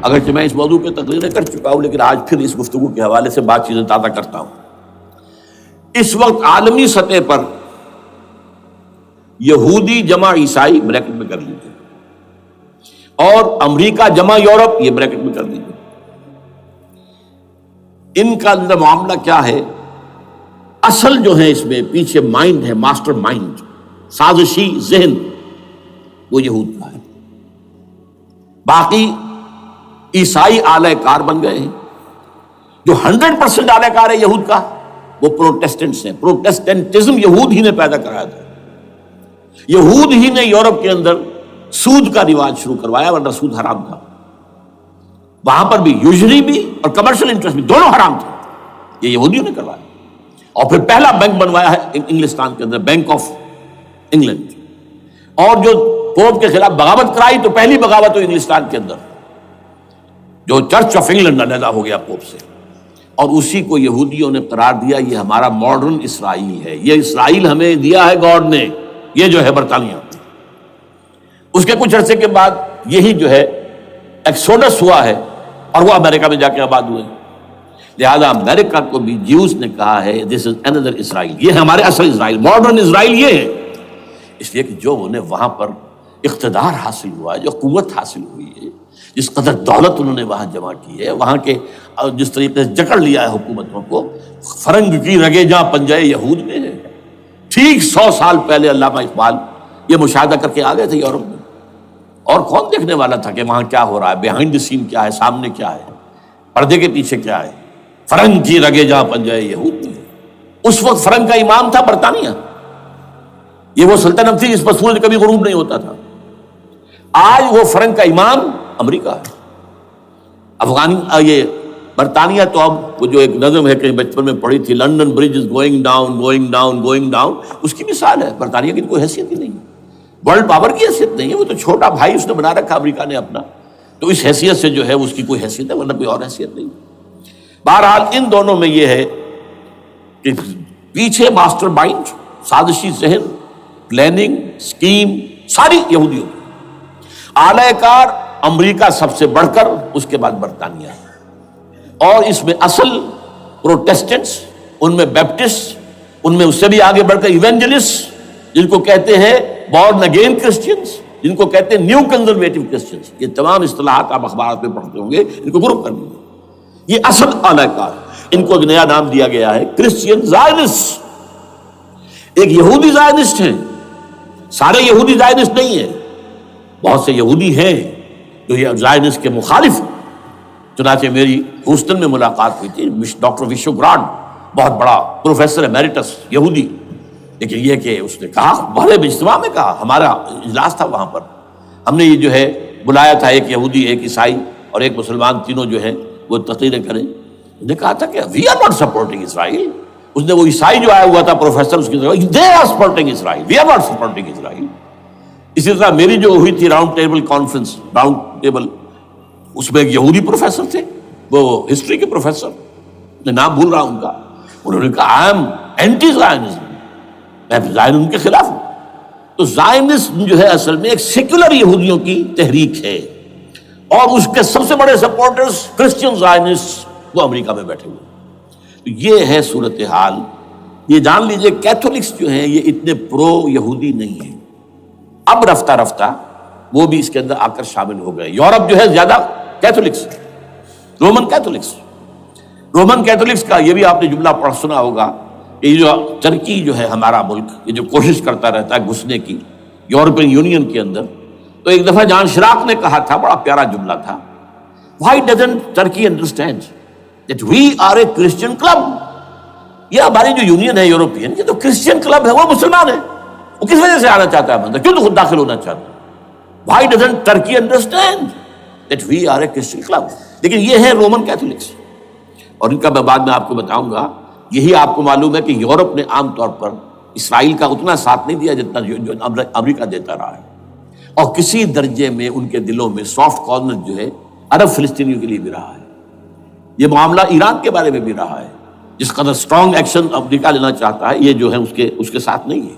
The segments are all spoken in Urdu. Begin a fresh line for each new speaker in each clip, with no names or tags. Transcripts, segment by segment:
اگرچہ میں اس موضوع پہ تقریریں کر چکا ہوں، لیکن آج پھر اس گفتگو کے حوالے سے بات چیزیں تازہ کرتا ہوں۔ اس وقت عالمی سطح پر یہودی جمع عیسائی بریکٹ میں کر لیجیے، اور امریکہ جمع یورپ یہ بریکٹ میں کر لیجیے، ان کا اندر معاملہ کیا ہے؟ اصل جو ہے اس میں پیچھے مائنڈ ہے، ماسٹر مائنڈ، سازشی ذہن، وہ یہود کا ہے۔ باقی عیسائی اعلی کار بن گئے ہیں۔ جو 100% اعلی کار ہے یہود کا وہ پروٹیسٹنٹس ہیں۔ پروٹیسٹنٹزم یہود ہی نے پیدا کرایا تھا، یہود ہی نے یورپ کے اندر سود کا رواج شروع کروایا، ورنہ سود حرام تھا وہاں پر بھی، یوزری بھی اور کمرشل انٹرسٹ بھی، دونوں حرام تھے، یہ یہودیوں نے کروایا۔ اور پھر پہلا بینک بنوایا ہے انگلستان کے اندر، بینک آف انگلینڈ، اور جو پوپ کے خلاف بغاوت کرائی تو پہلی بغاوت ہوئی انگلستان کے اندر، جو چرچ آف انگلینڈ علیحدہ ہو گیا پوپ سے، اور اسی کو یہودیوں نے قرار دیا یہ ہمارا ماڈرن اسرائیل ہے، یہ اسرائیل ہمیں دیا ہے گاڈ نے، یہ جو ہے برطانیہ۔ اس کے کچھ عرصے کے بعد یہی جو ہے ایکسوڈس ہوا ہے، اور وہ امریکہ میں جا کے آباد ہوئے۔ لہذا امریکہ کو بھی جیوز نے کہا ہے دس از اندر اسرائیل، یہ ہمارے اصل اسرائیل، ماڈرن اسرائیل یہ ہے، اس لیے کہ جو انہیں وہاں پر اقتدار حاصل ہوا ہے، جو قوت حاصل ہوئی ہے، جس قدر دولت انہوں نے وہاں جمع کی ہے، وہاں کے جس طریقے سے جکڑ لیا ہے حکومتوں کو، فرنگ کی رگے جہاں پنجائے یہود میں ہے۔ ٹھیک 100 سال پہلے علامہ اقبال یہ مشاہدہ کر کے آ گئے تھے یورپ میں، اور کون دیکھنے والا تھا کہ وہاں کیا ہو رہا ہے، بیہائنڈ دی سین کیا ہے، سامنے کیا ہے، پردے کے پیچھے کیا ہے۔ فرنگ کی رگے جہاں پنجائے یہود میں، اس وقت فرنگ کا امام تھا برطانیہ، یہ وہ سلطنت تھی جس پر سورج کبھی غروب نہیں ہوتا تھا۔ آج وہ فرنگ کا امام امریکہ ہے۔ یہ برطانیہ تو اب وہ جو ایک نظم ہے کہ بچپن میں پڑھی تھی، London bridge is going down going down going down, اس کی مثال ہے۔ برطانیہ کی کوئی حیثیت ہی نہیں ہے، ورلڈ پاور کی حیثیت نہیں ہے، وہ تو چھوٹا بھائی اس نے بنا رکھا امریکہ نے اپنا، تو اس حیثیت سے جو ہے اس کی کوئی حیثیت ہے، ورنہ کوئی اور حیثیت نہیں۔ بہرحال ان دونوں میں یہ ہے کہ پیچھے ماسٹر مائنڈ، سازشی ذہن، پلاننگ، سکیم ساری یہودیوں کی۔ اعلی کار امریکہ سب سے بڑھ کر، اس کے بعد برطانیہ، اور اس میں اصل پروٹیسٹنٹس، ان میں بیپٹسٹ، ان میں اس سے بھی آگے بڑھ کر ایونجلسٹ، جن کو کہتے ہیں بورن اگین کرسچنز، جن کو کہتے ہیں نیو کنزرویٹو کرسچنز، یہ تمام اصطلاحات آپ اخبارات میں پڑھتے ہوں گے، ان کو گروپ کر لیجیے۔ یہ اصل اعلی کار، ان کو ایک نیا نام دیا گیا ہے کرسچین زائنسٹ۔ ایک یہودی زائنسٹ ہیں، سارے یہودی زائنسٹ نہیں ہیں، بہت سے یہودی ہیں جو یہ زائنسٹ کے مخالف ہیں۔ چنانچہ میری ہیوسٹن میں ملاقات ہوئی تھی، ڈاکٹر وشو گراڈ، بہت بڑا پروفیسر ایمیریٹس یہودی، لیکن یہ کہ اس نے کہا، بڑے اجتماع میں کہا، ہمارا اجلاس تھا وہاں پر، ہم نے یہ جو ہے بلایا تھا، ایک یہودی، ایک عیسائی اور ایک مسلمان، تینوں جو ہے وہ تقریریں کریں۔ انہوں نے کہا تھا کہ وی آر ناٹ سپورٹنگ اسرائیل۔ اس نے وہ عیسائی جو آیا ہوا تھا پروفیسر، اس کی طرف، they are supporting Israel, we are not supporting Israel. اسی طرح میری جو ہوئی تھی round table conference, round table, اس میں ایک یہودی پروفیسر تھے، وہ ہسٹری کے پروفیسر، میں نام بھول رہا ہوں ان کا، انہوں نے کہا آئی ایم اینٹی زائنزم، میں زائنزم کے خلاف ہوں۔ تو زائنزم جو ہے اصل میں ایک سیکولر یہودیوں کی تحریک ہے، اور اس کے سب سے بڑے سپورٹرز کرسچین زائنسٹ وہ امریکہ میں بیٹھے ہوئے۔ تو یہ ہے صورتحال۔ یہ جان لیجئے کیتھولکس جو ہیں یہ اتنے پرو یہودی نہیں ہیں، اب رفتہ رفتہ وہ بھی اس کے اندر آ کر شامل ہو گئے۔ یورپ جو ہے زیادہ Catholics, Roman Catholics, Roman Catholics کا یہ بھی آپ نے جملہ پڑھ سنا ہوگا کہ یہ جو ترکی جو ہے ہمارا ملک، یہ جو کوشش کرتا رہتا ہے گھسنے کی یورپین یونین کے اندر، تو ایک دفعہ جان شراق نے کہا تھا، بڑا پیارا جملہ تھا، why doesn't Turkey understand that we are a Christian club؟ یہ ہماری جو یونین ہے یورپین، یہ تو کرسچین کلب ہے، وہ مسلمان ہے، وہ کس وجہ سے آنا چاہتا ہے بندہ، کیوں تو خود داخل ہونا چاہتا ہے؟ why doesn't Turkey understand that we are a Christian club؟ لیکن یہ ہے رومن کیتھولکس، اور ان کا میں بعد میں آپ کو بتاؤں گا۔ یہی آپ کو معلوم ہے کہ یورپ نے عام طور پر اسرائیل کا اتنا ساتھ نہیں دیا جتنا جو امریکہ دیتا رہا ہے، اور کسی درجے میں ان کے دلوں میں سافٹ کارنر جو ہے عرب فلسطینیوں کے لیے بھی رہا ہے۔ یہ معاملہ ایران کے بارے میں بھی رہا ہے، جس قدر اسٹرانگ ایکشن امریکہ لینا چاہتا ہے، یہ جو ہے اس کے ساتھ نہیں ہے۔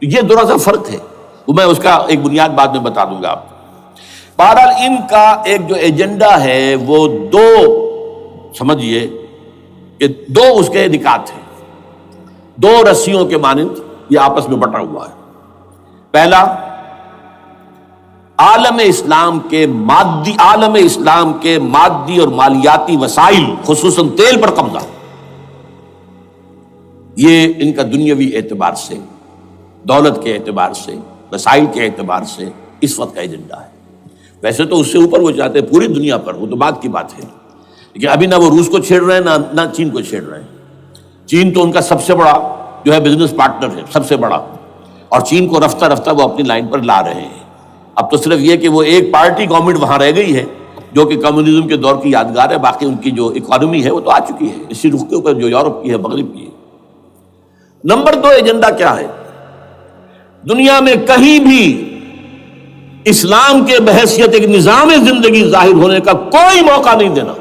یہ دراصل فرق ہے، وہ میں اس کا ایک بنیاد بعد میں بتا دوں گا آپ کو۔ بہرحال ان کا ایک جو ایجنڈا ہے وہ دو سمجھیے کہ دو اس کے نکات ہیں، دو رسیوں کے مانند یہ آپس میں بٹا ہوا ہے۔ پہلا، عالم اسلام کے مادی اور مالیاتی وسائل خصوصاً تیل پر قبضہ، یہ ان کا دنیاوی اعتبار سے، دولت کے اعتبار سے، وسائل کے اعتبار سے اس وقت کا ایجنڈا ہے۔ ویسے تو اس سے اوپر وہ چاہتے ہیں پوری دنیا پر، وہ تو بات کی بات ہے، لیکن ابھی نہ وہ روس کو چھیڑ رہے ہیں نہ چین کو چھیڑ رہے ہیں۔ چین تو ان کا سب سے بڑا جو ہے بزنس پارٹنر ہے، سب سے بڑا، اور چین کو رفتہ رفتہ وہ اپنی لائن پر لا رہے ہیں۔ اب تو صرف یہ کہ وہ ایک پارٹی گورنمنٹ وہاں رہ گئی ہے جو کہ کمیونزم کے دور کی یادگار ہے، باقی ان کی جو اکانومی ہے وہ تو آ چکی ہے اسی رخ کے اوپر جو یورپ کی ہے، مغرب کی ہے۔ نمبر دو ایجنڈا کیا ہے؟ دنیا میں کہیں بھی اسلام کے بحیثیت ایک نظام زندگی ظاہر ہونے کا کوئی موقع نہیں دینا۔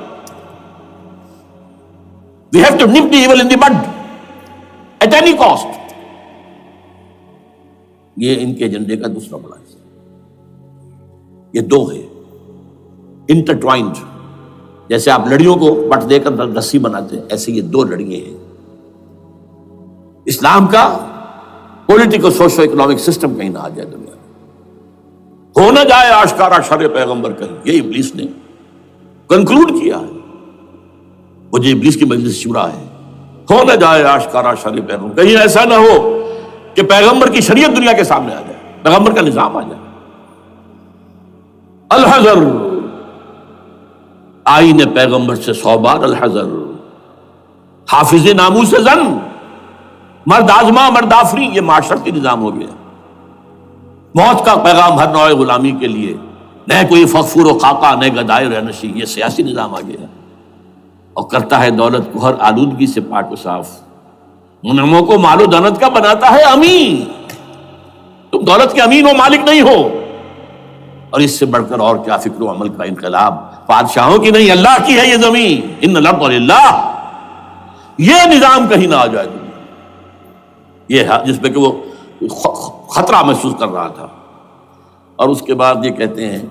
We have to nip the evil in the bud at any cost۔ یہ ان کے ایجنڈے کا دوسرا بڑا حصہ۔ یہ دو ہے انٹرٹوائنڈ، جیسے آپ لڑیوں کو بٹ دے کر رسی بناتے ہیں، ایسے یہ دو لڑیے ہیں۔ اسلام کا پولیٹیکل سوشو اکنامک سسٹم کہیں نہ آ جائے دنیا میں، ہو نہ جائے آشکارا شر پیغمبر کہیں، یہ ابلیس نے کنکلوڈ کیا ہے، وہ جو ابلیس کی مجلس شورا ہے، ہو نہ جائے آشکارا شر پیغمبر، کہیں ایسا نہ ہو کہ پیغمبر کی شریعت دنیا کے سامنے آ جائے، پیغمبر کا نظام آ جائے۔ الحذر، آئین پیغمبر سے 100 بار الحذر، حافظ ناموس زن، مرد آزما مرد آفری، یہ معاشرتی نظام ہو گیا۔ موت کا پیغام ہر نوع غلامی کے لیے، نہ کوئی فخر و خاکہ نہ گدائے رہنشی، یہ سیاسی نظام آ گیا، اور کرتا ہے دولت کو ہر آلودگی سے پاک و صاف، منعموں کو مال و دولت کا بناتا ہے امین۔ تم دولت کے امین و مالک نہیں ہو، اور اس سے بڑھ کر اور کیا فکر و عمل کا انقلاب، بادشاہوں کی نہیں اللہ کی ہے یہ زمین، ان الارض للہ، یہ نظام کہیں نہ آ جائے دنیا، یہ جس پہ کہ وہ خطرہ محسوس کر رہا تھا۔ اور اس کے بعد یہ کہتے ہیں،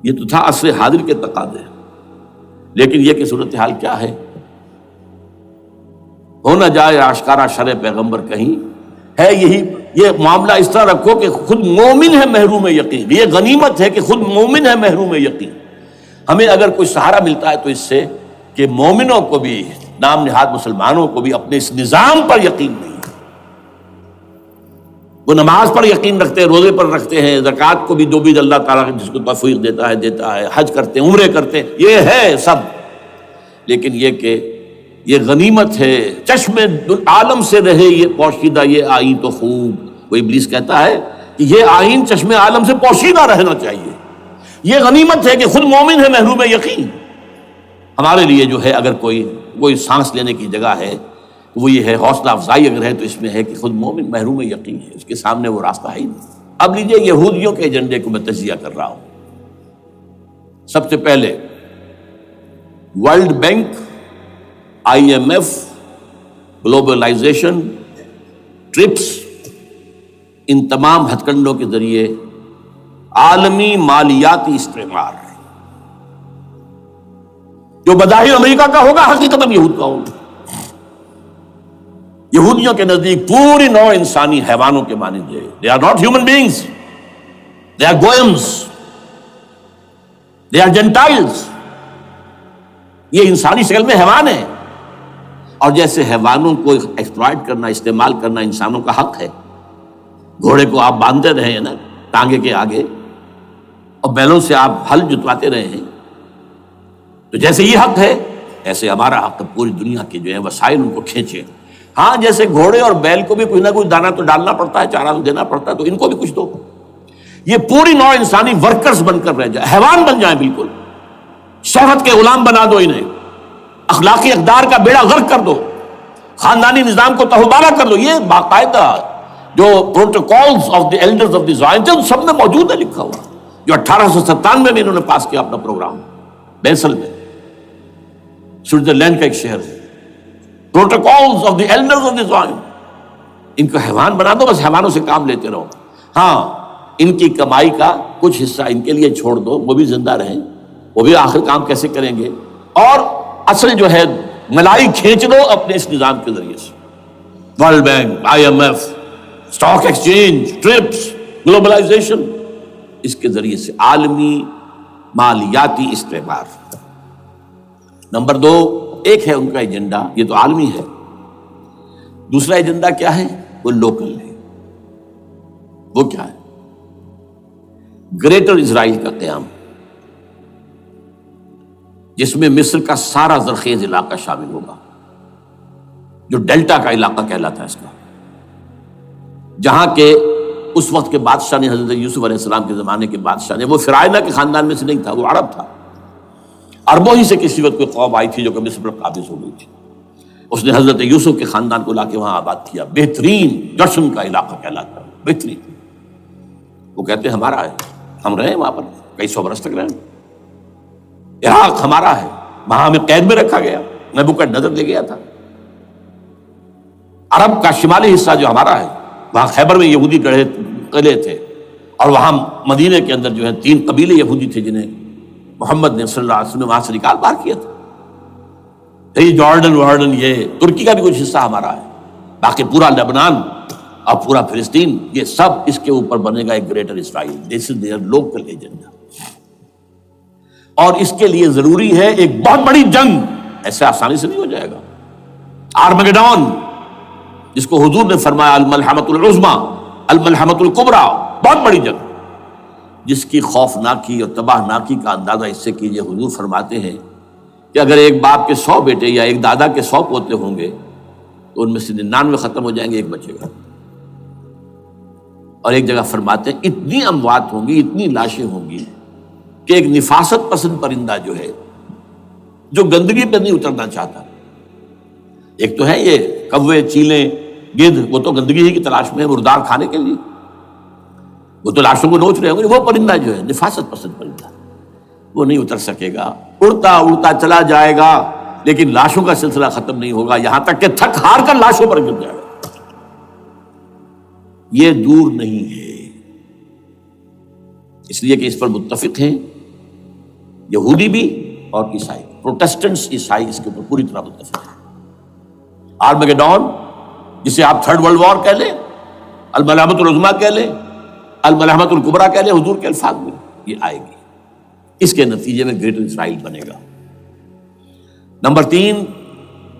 یہ تو تھا عصر حاضر کے تقاضے، لیکن یہ کہ صورتحال کیا ہے؟ ہو نہ جائے آشکارا شر پیغمبر کہیں، ہے یہی، یہ معاملہ اس طرح رکھو کہ خود مومن ہے محروم یقین، یہ غنیمت ہے کہ خود مومن ہے محروم یقین۔ ہمیں اگر کوئی سہارا ملتا ہے تو اس سے کہ مومنوں کو بھی، نام نہاد مسلمانوں کو بھی اپنے اس نظام پر یقین نہیں، وہ نماز پر یقین رکھتے ہیں، روزے پر رکھتے ہیں، زکوٰۃ کو بھی جو بھی اللہ تعالیٰ جس کو توفیق دیتا ہے، حج کرتے ہیں، عمرے کرتے ہیں، یہ ہے سب، لیکن یہ کہ یہ غنیمت ہے، چشم عالم سے رہے یہ پوشیدہ یہ آئین تو خوب۔ وہ ابلیس کہتا ہے کہ یہ آئین چشم عالم سے پوشیدہ رہنا چاہیے، یہ غنیمت ہے کہ خود مومن ہے محروم یقین۔ ہمارے لیے جو ہے اگر کوئی سانس لینے کی جگہ ہے وہ یہ ہے، حوصلہ افزائی اگر ہے تو اس میں ہے کہ خود مومن محروم یقین ہے، اس کے سامنے وہ راستہ ہے ہی نہیں۔ اب لیجئے یہودیوں کے ایجنڈے کو میں تجزیہ کر رہا ہوں۔ سب سے پہلے world bank, IMF، globalisation, TRIPS, ان تمام ہتھ کنڈوں کے ذریعے عالمی مالیاتی استعمار جو بظاہر امریکہ کا ہوگا حقیقتاً یہود کا ہوگا۔ یہودیوں کے نزدیک پوری نوع انسانی حیوانوں کے مانند ہے۔ They are not human beings, they are goyams, they are Gentiles۔ یہ انسانی شکل میں حیوان ہیں، اور جیسے حیوانوں کو ایکسپلائٹ کرنا، استعمال کرنا انسانوں کا حق ہے، گھوڑے کو آپ باندھتے رہے ہیں نا ٹانگے کے آگے، اور بیلوں سے آپ ہل جتواتے رہے ہیں، تو جیسے یہ حق ہے ایسے ہمارا حق ہے پوری دنیا کے جو ہے وسائل ان کو کھینچے۔ ہاں جیسے گھوڑے اور بیل کو بھی کچھ نہ کچھ دانا تو ڈالنا پڑتا ہے، چارہ تو دینا پڑتا ہے، تو ان کو بھی کچھ دو۔ یہ پوری نوع انسانی ورکرز بن کر رہ جائے، حیوان بن جائیں، بالکل شہوت کے غلام بنا دو انہیں، اخلاقی اقدار کا بیڑا غرق کر دو، خاندانی نظام کو تہوبارہ کر دو۔ یہ باقاعدہ جو protocols of the elders of the Zion سب میں موجود ہے، لکھا ہوا، جو 1897 میں انہوں نے پاس کیا اپنا پروگرام بیسل میں، سوئٹزرلینڈ کا ایک شہر ہے۔ Protocols of the elders of the Zion, ان کو حیوان بنا دو، بس حیوانوں سے کام لیتے رہو۔ ہاں ان کی کمائی کا کچھ حصہ ان کے لیے چھوڑ دو، وہ بھی زندہ رہیں، وہ بھی آخر کام کیسے کریں گے، اور اصل جو ہے ملائی کھینچ دو اپنے اس نظام کے ذریعے سے، world bank, IMF، stock exchange, TRIPS, globalisation, اس کے ذریعے سے عالمی مالیاتی استعمار۔ نمبر 2، ایک ہے ان کا ایجنڈا، یہ تو عالمی ہے، دوسرا ایجنڈا کیا ہے؟ وہ لوکل ہے۔ وہ کیا ہے؟ گریٹر اسرائیل کا قیام، جس میں مصر کا سارا زرخیز علاقہ شامل ہوگا، جو ڈیلٹا کا علاقہ کہلاتا ہے اس کا، جہاں کے اس وقت کے بادشاہ نے، حضرت یوسف علیہ السلام کے زمانے کے بادشاہ نے، وہ فرعونہ کے خاندان میں سے نہیں تھا، وہ عرب تھا، عربوں ہی سے کسی وقت کوئی قوم آئی تھی جو کہ مصر پر قابض ہو گئی تھی، اس نے حضرت یوسف کے خاندان کو لا کے وہاں آباد کیا، بہترین جشن کا علاقہ کہلاتا ہے، بہترین۔ وہ کہتے ہیں ہمارا ہے، ہم رہے وہاں پر کئی سو برس تک رہے، عراق ہمارا ہے، وہاں ہمیں قید میں رکھا گیا، نبوکدنضر لے گیا تھا۔ عرب کا شمالی حصہ جو ہمارا ہے، وہاں خیبر میں یہودی قلعے تھے، اور وہاں مدینے کے اندر جو ہے 3 قبیلے یہودی تھے جنہیں محمد نے صلی اللہ علیہ وسلم نے وہاں سے نکال باہر کیا تھا۔ یہ جارڈن یہ ترکی کا بھی کچھ حصہ ہمارا ہے، باقی پورا لبنان اور پورا فلسطین، یہ سب اس کے اوپر بنے گا ایک greater Israel. This is there local agenda, اور اس کے لیے ضروری ہے ایک بہت بڑی جنگ، ایسے آسانی سے نہیں ہو جائے گا۔ آرمگڈون، جس کو حضور نے فرمایا الملحمۃ العظمیٰ، الملحمۃ الکبریٰ، بہت بڑی جنگ، جس کی خوفناکی اور تباہ ناکی کا اندازہ اس سے کیجئے۔ حضور فرماتے ہیں کہ اگر ایک باپ کے 100 بیٹے یا ایک دادا کے 100 پوتے ہوں گے تو ان میں سے 99 ختم ہو جائیں گے، ایک بچے گا۔ اور ایک جگہ فرماتے ہیں اتنی اموات ہوں گی، اتنی لاشیں ہوں گی کہ ایک نفاست پسند پرندہ جو ہے، جو گندگی پہ نہیں اترنا چاہتا، ایک تو ہے یہ کوے، چیلیں، گدھ، وہ تو گندگی ہی کی تلاش میں ہے مردار کھانے کے لیے، وہ تو لاشوں کو نوچ رہے ہوں گے۔ وہ پرندہ جو ہے نفاست پسند پرندہ، وہ نہیں اتر سکے گا، اڑتا اڑتا چلا جائے گا، لیکن لاشوں کا سلسلہ ختم نہیں ہوگا، یہاں تک کہ تھک ہار کر لاشوں پر گر جائے گا۔ یہ دور نہیں ہے، اس لیے کہ اس پر متفق ہیں یہودی بھی اور عیسائی، پروٹسٹنٹس، عیسائی اس کے اوپر پوری طرح متفق ہیں۔ آرمگڈون، جسے آپ تھرڈ ورلڈ وار کہہ لیں، الملحمۃ العظمیٰ کہہ لیں، الملحمۃ الکبریٰ کہہ لیں حضور کے الفاظ میں، یہ آئے گی۔ اس کے نتیجے میں گریٹر اسرائیل بنے گا۔ نمبر 3،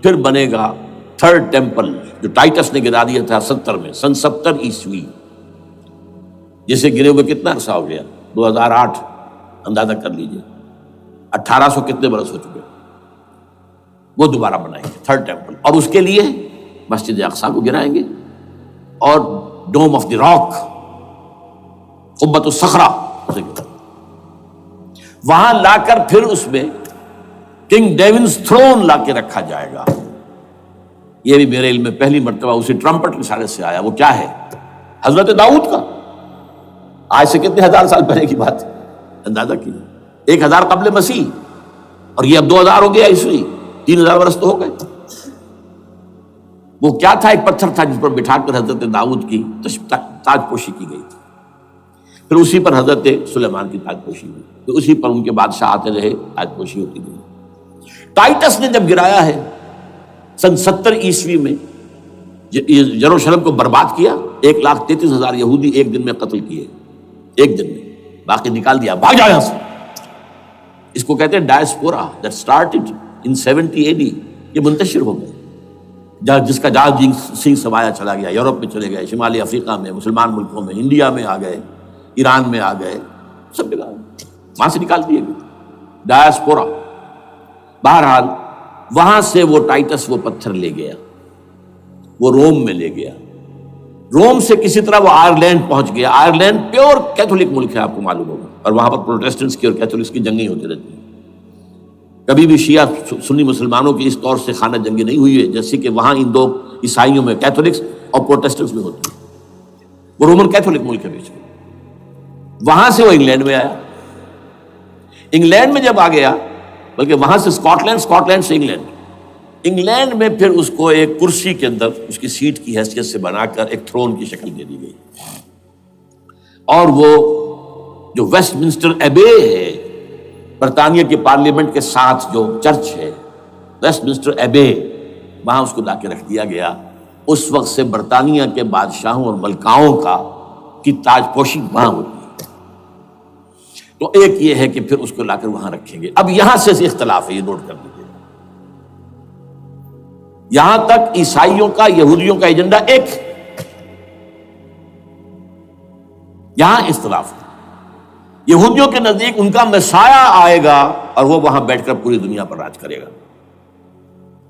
پھر بنے گا تھرڈ ٹیمپل، جو ٹائٹس نے گرا دیا تھا 70 میں، سن 70 عیسوی، جسے گرے ہوئے کتنا عرصہ ہو گیا؟ 2008، اندازہ کر لیجئے 1800 کتنے برس ہو چکے۔ وہ دوبارہ بنائیں گے تھرڈ ٹیمپل، اور اس کے لیے مسجد اقصیٰ کو گرائیں گے، اور ڈوم آف دی راک، قبۃ الصخرہ، وہاں لا کر پھر اس میں کنگ ڈیونز تھرون لا کے رکھا جائے گا۔ یہ بھی میرے علم میں پہلی مرتبہ اسی ٹرمپٹ رسالے سے آیا۔ وہ کیا ہے؟ حضرت داؤد کا، آج سے کتنے ہزار سال پہلے کی بات ہے، اندازہ کیجیے، 1000 قبل مسیح، اور یہ اب 2000 ہو گیا عیسوی، 3000 برس تو ہو گئے۔ وہ کیا تھا؟ ایک پتھر تھا جس پر بٹھا کر حضرت داؤد کی تاج پوشی کی گئی تھی، پھر اسی پر حضرت سلیمان کی تاج پوشی ہوئی، پھر اسی پر ان کے بادشاہ آتے رہے، تاج پوشی ہوتی گئی۔ ٹائٹس نے جب گرایا ہے سن 70 عیسوی میں، یروشلم کو برباد کیا، 1,33,000 یہودی ایک دن میں قتل کیے، ایک دن میں، باقی نکال دیا، بھاگ جاؤ یہاں سے۔ اس کو کہتے ہیں diaspora, that started in 70 AD، یہ منتشر ہو گئے، جس کا جال سنگھ سمایا چلا گیا، یورپ میں چلے گئے، شمالی افریقہ میں، مسلمان ملکوں میں، انڈیا میں آ گئے، ایران میں آ گئے، سب جگہ وہاں سے نکال دیے گئے، ڈائسپورا۔ بہرحال وہاں سے وہ ٹائٹس وہ پتھر لے گیا، وہ روم میں لے گیا، روم سے کسی طرح وہ آئرلینڈ پہنچ گیا۔ آئرلینڈ پیور کیتھولک ملک ہے، آپ کو معلوم ہوگا، اور وہاں پر پروٹیسٹنٹس کی اور کیتھولکس کی جنگیں ہوتی رہتی ہیں۔ کبھی بھی شیعہ سنی مسلمانوں کی اس طور سے خانہ جنگی نہیں ہوئی ہے جیسے کہ وہاں ان دو عیسائیوں میں، کیتھولکس اور پروٹیسٹنٹس میں ہوتی ہے۔ وہ رومن کیتھولک ملک ہے بیچ میں۔ وہاں سے وہ انگلینڈ میں آیا، انگلینڈ میں جب آ گیا، بلکہ وہاں سے اسکاٹ لینڈ سے انگلینڈ میں پھر اس کو ایک کرسی کے اندر اس کی سیٹ کی حیثیت سے بنا کر ایک تھرون کی شکل دے دی گئی۔ اور وہ جو ویسٹ منسٹر ایبے ہے، برطانیہ کی پارلیمنٹ کے ساتھ جو چرچ ہے ویسٹ منسٹر ایبے، وہاں اس کو لا کے رکھ دیا گیا۔ اس وقت سے برطانیہ کے بادشاہوں اور ملکاؤں کی تاج پوشی وہاں ہوتی ہے۔ تو ایک یہ ہے کہ پھر اس کو لا کر وہاں رکھیں گے۔ اب یہاں سے اختلاف ہے، یہ نوٹ کر لیجیے۔ یہاں تک عیسائیوں کا، یہودیوں کا ایجنڈا ایک ہے، یہاں اختلاف ہے۔ یہودیوں کے نزدیک ان کا مسیح آئے گا اور وہ وہاں بیٹھ کر پوری دنیا پر راج کرے گا۔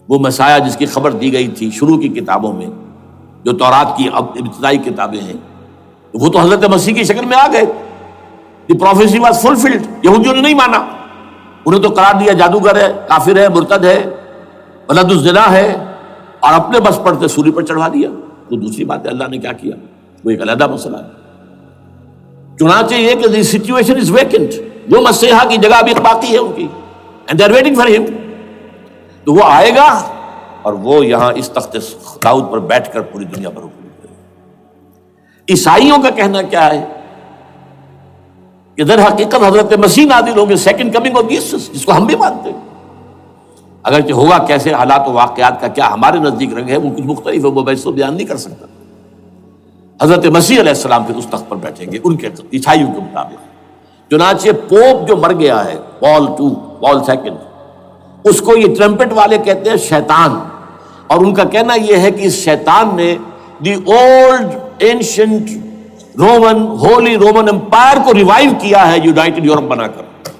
وہ مسیح جس کی خبر دی گئی تھی شروع کی کتابوں میں، جو تورات کی ابتدائی کتابیں ہیں، وہ تو حضرت مسیح کی شکل میں آ گئے۔ دی پروفیسی واز فلفلڈ۔ یہودیوں نے نہیں مانا، انہیں تو قرار دیا جادوگر ہے، کافر ہے، مرتد ہے، ولد الزنا ہے، اور اپنے بس پڑتے سولی پر چڑھا دیا۔ تو دوسری بات ہے اللہ نے کیا کیا، وہ ایک علیحدہ مسئلہ ہے۔ چنانچہ یہ کہ دی سچویشن از ویکنٹ، وہ مسیحا کی جگہ ابھی باقی ہے ان کی، and they are waiting for ہم۔ تو وہ آئے گا اور وہ یہاں اس تخت داؤد پر بیٹھ کر پوری دنیا پر حکومت کرے گا۔ عیسائیوں کا کہنا کیا ہے کہ در حقیقت حضرت مسیح نازل ہوں گے، سیکنڈ کمنگ آف جیسس، جس کو ہم بھی مانتے ہیں۔ اگرچہ ہوگا کیسے، حالات و واقعات کا کیا ہمارے نزدیک رنگ ہے وہ کچھ مختلف ہے، وہ میں اس کو بیان نہیں کر سکتا۔ حضرت مسیح علیہ السلام پھر اس تخت پر بیٹھیں گے ان کے عیسائیوں کے مطابق۔ چنانچہ پوپ جو مر گیا ہے، پال سیکنڈ، اس کو یہ ٹرمپٹ والے کہتے ہیں شیطان، اور ان کا کہنا یہ ہے کہ اس شیطان نے the old ancient Roman holy Roman empire کو ریوائیو کیا ہے یونائٹڈ یورپ بنا کر،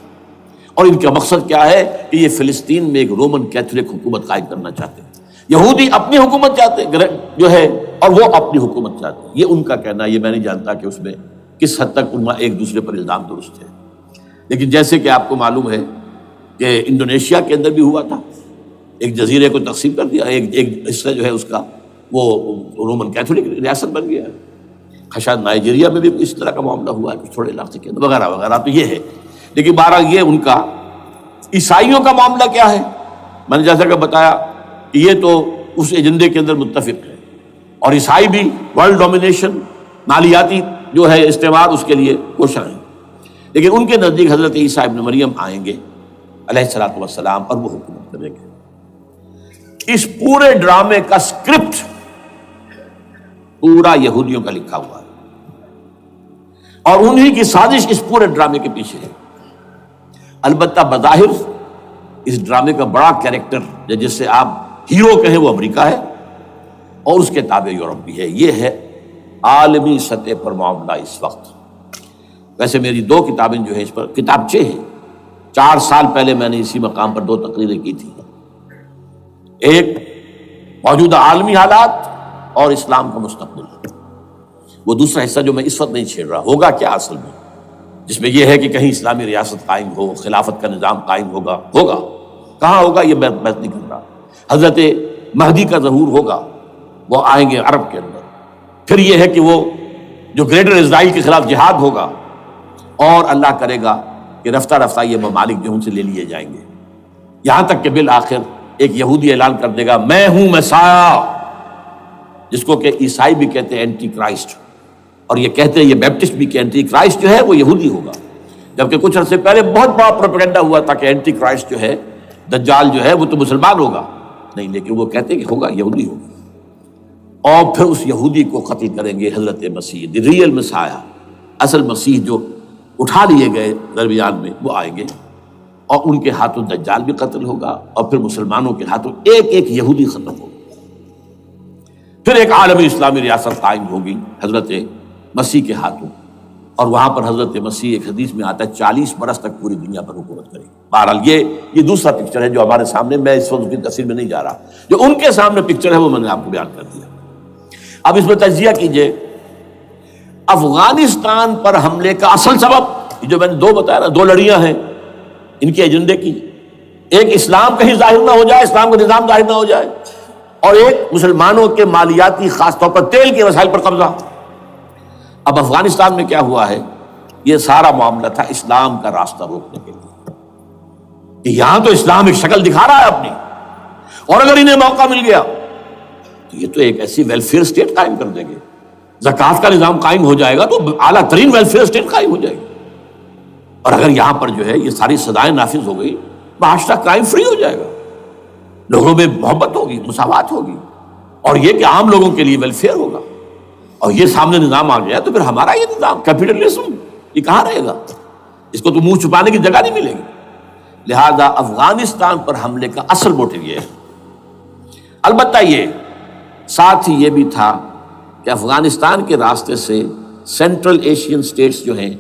اور ان کا مقصد کیا ہے کہ یہ فلسطین میں ایک رومن کیتھولک حکومت قائم کرنا چاہتے ہیں۔ یہودی اپنی حکومت چاہتے ہیں جو ہے، اور وہ اپنی حکومت چاہتے ہیں، یہ ان کا کہنا ہے۔ یہ میں نہیں جانتا کہ اس میں کس حد تک ان ایک دوسرے پر الزام درست ہے، لیکن جیسے کہ آپ کو معلوم ہے کہ انڈونیشیا کے اندر بھی ہوا تھا، ایک جزیرے کو تقسیم کر دیا، ایک حصہ جو ہے اس کا وہ رومن کیتھولک ریاست بن گیا ہے۔ شاید نائجیریا میں بھی اس طرح کا معاملہ ہوا ہے کچھ تھوڑے علاقے کے اندر، وغیرہ وغیرہ۔ تو یہ ہے، لیکن بہرحال یہ ان کا۔ عیسائیوں کا معاملہ کیا ہے، میں نے جیسا کہ بتایا کہ یہ تو اس ایجنڈے کے اندر متفق ہے، اور عیسائی بھی ورلڈ ڈومینیشن، مالیاتی جو ہے استعمار، اس کے لیے کوشاں ہیں۔ لیکن ان کے نزدیک حضرت عیسیٰ ابن مریم آئیں گے علیہ الصلوۃ والسلام، اور وہ حکومت کریں گے۔ اس پورے ڈرامے کا اسکرپٹ پورا یہودیوں کا لکھا ہوا ہے، اور انہی کی سازش اس پورے ڈرامے کے پیچھے ہے۔ البتہ بظاہر اس ڈرامے کا بڑا کیریکٹر جس سے آپ ہیرو کہیں وہ امریکہ ہے، اور اس کے تابع یورپ بھی ہے۔ یہ ہے عالمی سطح پر معاملہ اس وقت۔ ویسے میری 2 کتابیں جو ہیں اس پر، کتابچے ہیں، 4 سال پہلے میں نے اسی مقام پر 2 تقریریں کی تھی۔ ایک موجودہ عالمی حالات اور اسلام کا مستقبل، وہ دوسرا حصہ جو میں اس وقت نہیں چھیڑ رہا، ہوگا کیا اصل میں، جس میں یہ ہے کہ کہیں اسلامی ریاست قائم ہو، خلافت کا نظام قائم ہوگا کہاں ہوگا یہ میں بحث نہیں کر رہا۔ حضرت مہدی کا ظہور ہوگا، وہ آئیں گے عرب کے اندر۔ پھر یہ ہے کہ وہ جو گریٹر اسرائیل کے خلاف جہاد ہوگا، اور اللہ کرے گا کہ رفتہ رفتہ یہ ممالک جو ان سے لے لیے جائیں گے، یہاں تک کہ بالآخر ایک یہودی اعلان کر دے گا میں ہوں مسیح، جس کو کہ عیسائی بھی کہتے ہیں اینٹی کرائسٹ، اور یہ کہتے ہیں یہ بیپٹسٹ بھی کہ اینٹی کرائسٹ جو ہے وہ یہودی ہوگا، جبکہ کچھ عرصے پہلے بہت بڑا پروپیگنڈا ہوا تھا کہ اینٹی کرائسٹ جو ہے، دجال جو ہے وہ تو مسلمان ہوگا نہیں، لیکن وہ کہتے ہیں کہ ہوگا یہودی ہوگا، اور پھر اس یہودی کو قتل کریں گے حضرت مسیح، دی ریئل مسیح، اصل مسیح جو اٹھا لیے گئے درمیان میں، وہ آئیں گے، اور ان کے ہاتھوں دجال بھی قتل ہوگا، اور پھر مسلمانوں کے ہاتھوں ایک ایک یہودی ختم ہوگا۔ پھر ایک عالمی اسلامی ریاست قائم ہوگی حضرت مسیح کے ہاتھوں، اور وہاں پر حضرت مسیح، ایک حدیث میں آتا ہے 40 برس تک پوری دنیا پر حکومت کرے گی۔ بہرحال یہ دوسرا پکچر ہے جو ہمارے سامنے، میں اس وقت کی تفصیل میں نہیں جا رہا، جو ان کے سامنے پکچر ہے وہ میں نے آپ کو بیان کر دیا۔ اب اس میں تجزیہ کیجئے افغانستان پر حملے کا اصل سبب، جو میں نے 2 بتایا نا، 2 لڑیاں ہیں ان کے ایجنڈے کی، ایک اسلام کہیں ظاہر نہ ہو جائے، اسلام کا نظام ظاہر نہ ہو جائے، اور ایک مسلمانوں کے مالیاتی، خاص طور پر تیل کے وسائل پر قبضہ۔ اب افغانستان میں کیا ہوا ہے، یہ سارا معاملہ تھا اسلام کا راستہ روکنے کے لیے، کہ یہاں تو اسلام ایک شکل دکھا رہا ہے اپنی، اور اگر انہیں موقع مل گیا تو یہ تو ایک ایسی ویلفیئر اسٹیٹ قائم کر دیں گے زکوٰۃ کا نظام قائم ہو جائے گا تو اعلیٰ ترین ویلفیئر اسٹیٹ قائم ہو جائے گی. اور اگر یہاں پر جو ہے یہ ساری سزائیں نافذ ہو گئی، معاشرہ کرائم فری ہو جائے گا، لوگوں میں محبت ہوگی، مساوات ہوگی، اور یہ کہ عام لوگوں کے لیے ویلفیئر ہوگا. اور یہ سامنے نظام آ گیا تو پھر ہمارا یہ نظام کیپٹلزم یہ کہاں رہے گا؟ اس کو تو منہ چھپانے کی جگہ نہیں ملے گی. لہذا افغانستان پر حملے کا اصل موٹیو یہ ہے. البتہ یہ ساتھ ہی یہ بھی تھا کہ افغانستان کے راستے سے سینٹرل ایشین سٹیٹس جو ہیں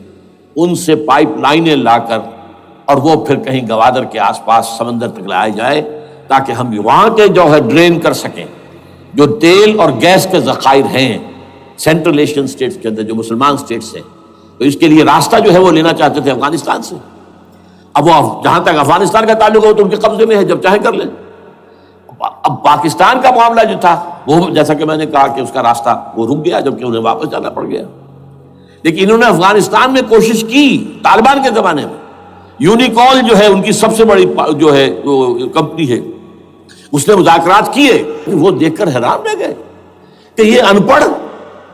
ان سے پائپ لائنیں لا کر اور وہ پھر کہیں گوادر کے آس پاس سمندر تک لایا جائے تاکہ ہم وہاں کے جو ہے ڈرین کر سکیں جو تیل اور گیس کے ذخائر ہیں سینٹرل ایشین سٹیٹس کے اندر جو مسلمان سٹیٹس ہیں. تو اس کے لیے راستہ جو ہے وہ لینا چاہتے تھے افغانستان سے. اب وہ جہاں تک افغانستان کا تعلق ہو تو ان کے قبضے میں ہے، جب چاہیں کر لیں. اب پاکستان کا معاملہ جو تھا وہ جیسا کہ میں نے کہا کہ اس کا راستہ وہ رک گیا جبکہ انہیں واپس جانا پڑ گیا. لیکن انہوں نے افغانستان میں کوشش کی طالبان کے زمانے میں. یونیکال جو ہے ان کی سب سے بڑی جو ہے کمپنی ہے، اس نے مذاکرات کیے. وہ دیکھ کر حیران رہ گئے کہ یہ ان پڑھ،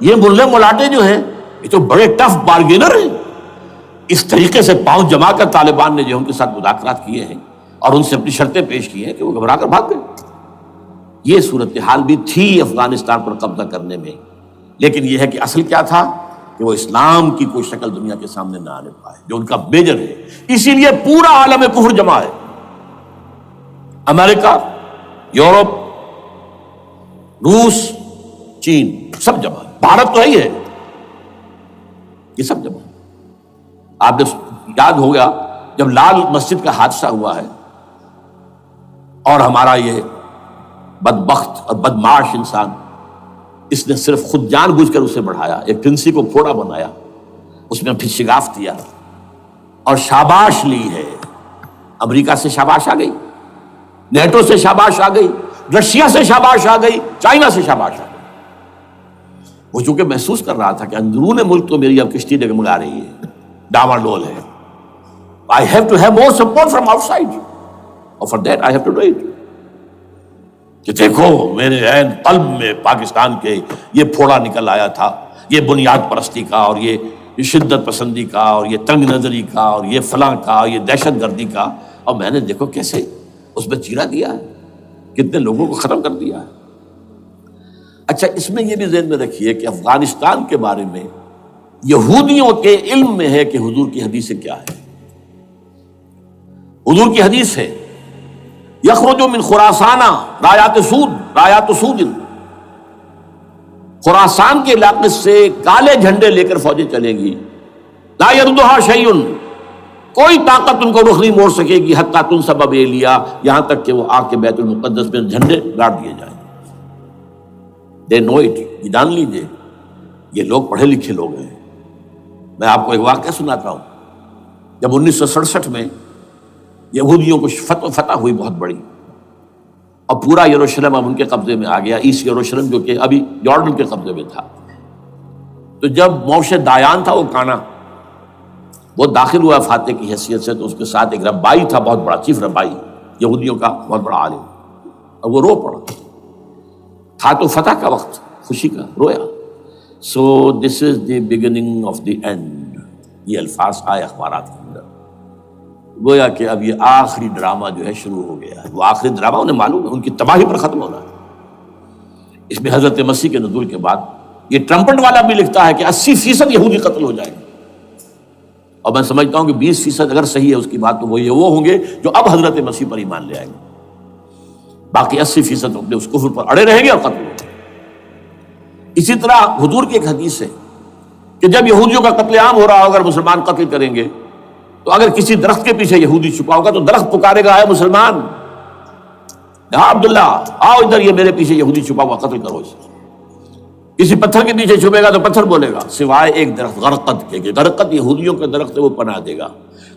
یہ ملے ملاٹے جو ہیں یہ تو بڑے ٹف بارگینر ہیں. اس طریقے سے پاؤں جما کر طالبان نے جو ان کے ساتھ مذاکرات کیے ہیں اور ان سے اپنی شرطیں پیش کی ہیں کہ وہ گھبرا کر بھاگ گئے. یہ صورتحال بھی تھی افغانستان پر قبضہ کرنے میں. لیکن یہ ہے کہ اصل کیا تھا کہ وہ اسلام کی کوئی شکل دنیا کے سامنے نہ آنے پائے جو ان کا میجر ہے. اسی لیے پورا عالم کفر جمع ہے. امریکہ، یورپ، روس، چین سب جمع ہے. بھارت تو ہے، یہ سب جمع ہے. آپ نے یاد ہو گیا جب لال مسجد کا حادثہ ہوا ہے اور ہمارا یہ بدبخت اور بدمعاش انسان اس نے صرف خود جان بوجھ کر اسے بڑھایا، ایک پھنسی کو پھوڑا بنایا، اس میں پھر شگاف دیا اور شاباش لی ہے. امریکہ سے شاباش آ گئی، نیٹو سے شاباش آ گئی، رشیا سے شاباش آ گئی، چائنا سے شاباش آ گئی. وہ چونکہ محسوس کر رہا تھا کہ اندرون ملک تو میری اب کشتی ڈگمگا رہی ہے، ڈاواں ڈول ہے. I have to have more support from outside. اور for that I have to do it. کہ دیکھو میرے عین قلب میں پاکستان کے یہ پھوڑا نکل آیا تھا، یہ بنیاد پرستی کا اور یہ شدت پسندی کا اور یہ تنگ نظری کا اور یہ فلاں کا اور یہ دہشت گردی کا، اور میں نے دیکھو کیسے اس میں چیرا دیا ہے، کتنے لوگوں کو ختم کر دیا ہے. اچھا، اس میں یہ بھی ذہن میں رکھیے کہ افغانستان کے بارے میں یہودیوں کے علم میں ہے کہ حضور کی حدیث کیا ہے. حضور کی حدیث ہے یخرج من خراسانہ رایات سود. خراسان کے علاقے سے کالے جھنڈے لے کر فوجیں چلیں گی. لا یردھا شیء، کوئی طاقت ان کو رخ نہیں موڑ سکے گی. حتیٰ تنصب بیلیا، یہاں تک کہ وہ آ کے بیت المقدس میں جھنڈے گاڑ دیے جائیں. دے نو اٹ، یہ جان لیجیے یہ لوگ پڑھے لکھے لوگ ہیں. میں آپ کو ایک واقعہ سناتا ہوں. جب 1967 میں یہودیوں کو فتح ہوئی بہت بڑی اور پورا یروشلم اب ان کے قبضے میں آ گیا، ایسٹ یروشلم جو کہ ابھی جارڈن کے قبضے میں تھا. تو جب موشے دایان تھا وہ کانا، وہ داخل ہوا فاتح کی حیثیت سے، تو اس کے ساتھ ایک ربائی تھا بہت بڑا، چیف ربائی یہودیوں کا بہت بڑا عالم، اور وہ رو پڑا. تھا تو فتح کا وقت، خوشی کا، رویا. So this is the beginning of the end, یہ الفاظ آئے اخبارات کے اندر. گویا کہ اب یہ آخری ڈرامہ جو ہے شروع ہو گیا ہے. وہ آخری ڈرامہ انہیں معلوم ہے ان کی تباہی پر ختم ہونا ہے. اس میں حضرت مسیح کے نزول کے بعد یہ ٹرمپٹ والا بھی لکھتا ہے کہ 80% یہودی قتل ہو جائیں گے. اور میں سمجھتا ہوں کہ 20% اگر صحیح ہے اس کی بات تو وہ ہوں گے جو اب حضرت مسیح پر ایمان لے آئیں گے. باقی 80% اپنے اس کفر پر اڑے رہیں گے اور قتل ہوں گے. اسی طرح حضور کی ایک حدیث ہے کہ جب یہودیوں کا قتل عام ہو رہا ہوگا، اگر مسلمان قتل کریں گے تو اگر کسی درخت کے پیچھے یہودی چھپا ہوگا تو درخت پکارے گا، اے مسلمان، ہاں عبداللہ آؤ ادھر، یہ میرے پیچھے یہودی چھپا ہوا، قتل کرو اسے. کسی پتھر کے پیچھے چھپے گا تو پتھر بولے گا، سوائے ایک درخت غرقد کے، کہ غرقد یہودیوں کا درخت ہے، وہ پناہ دے گا.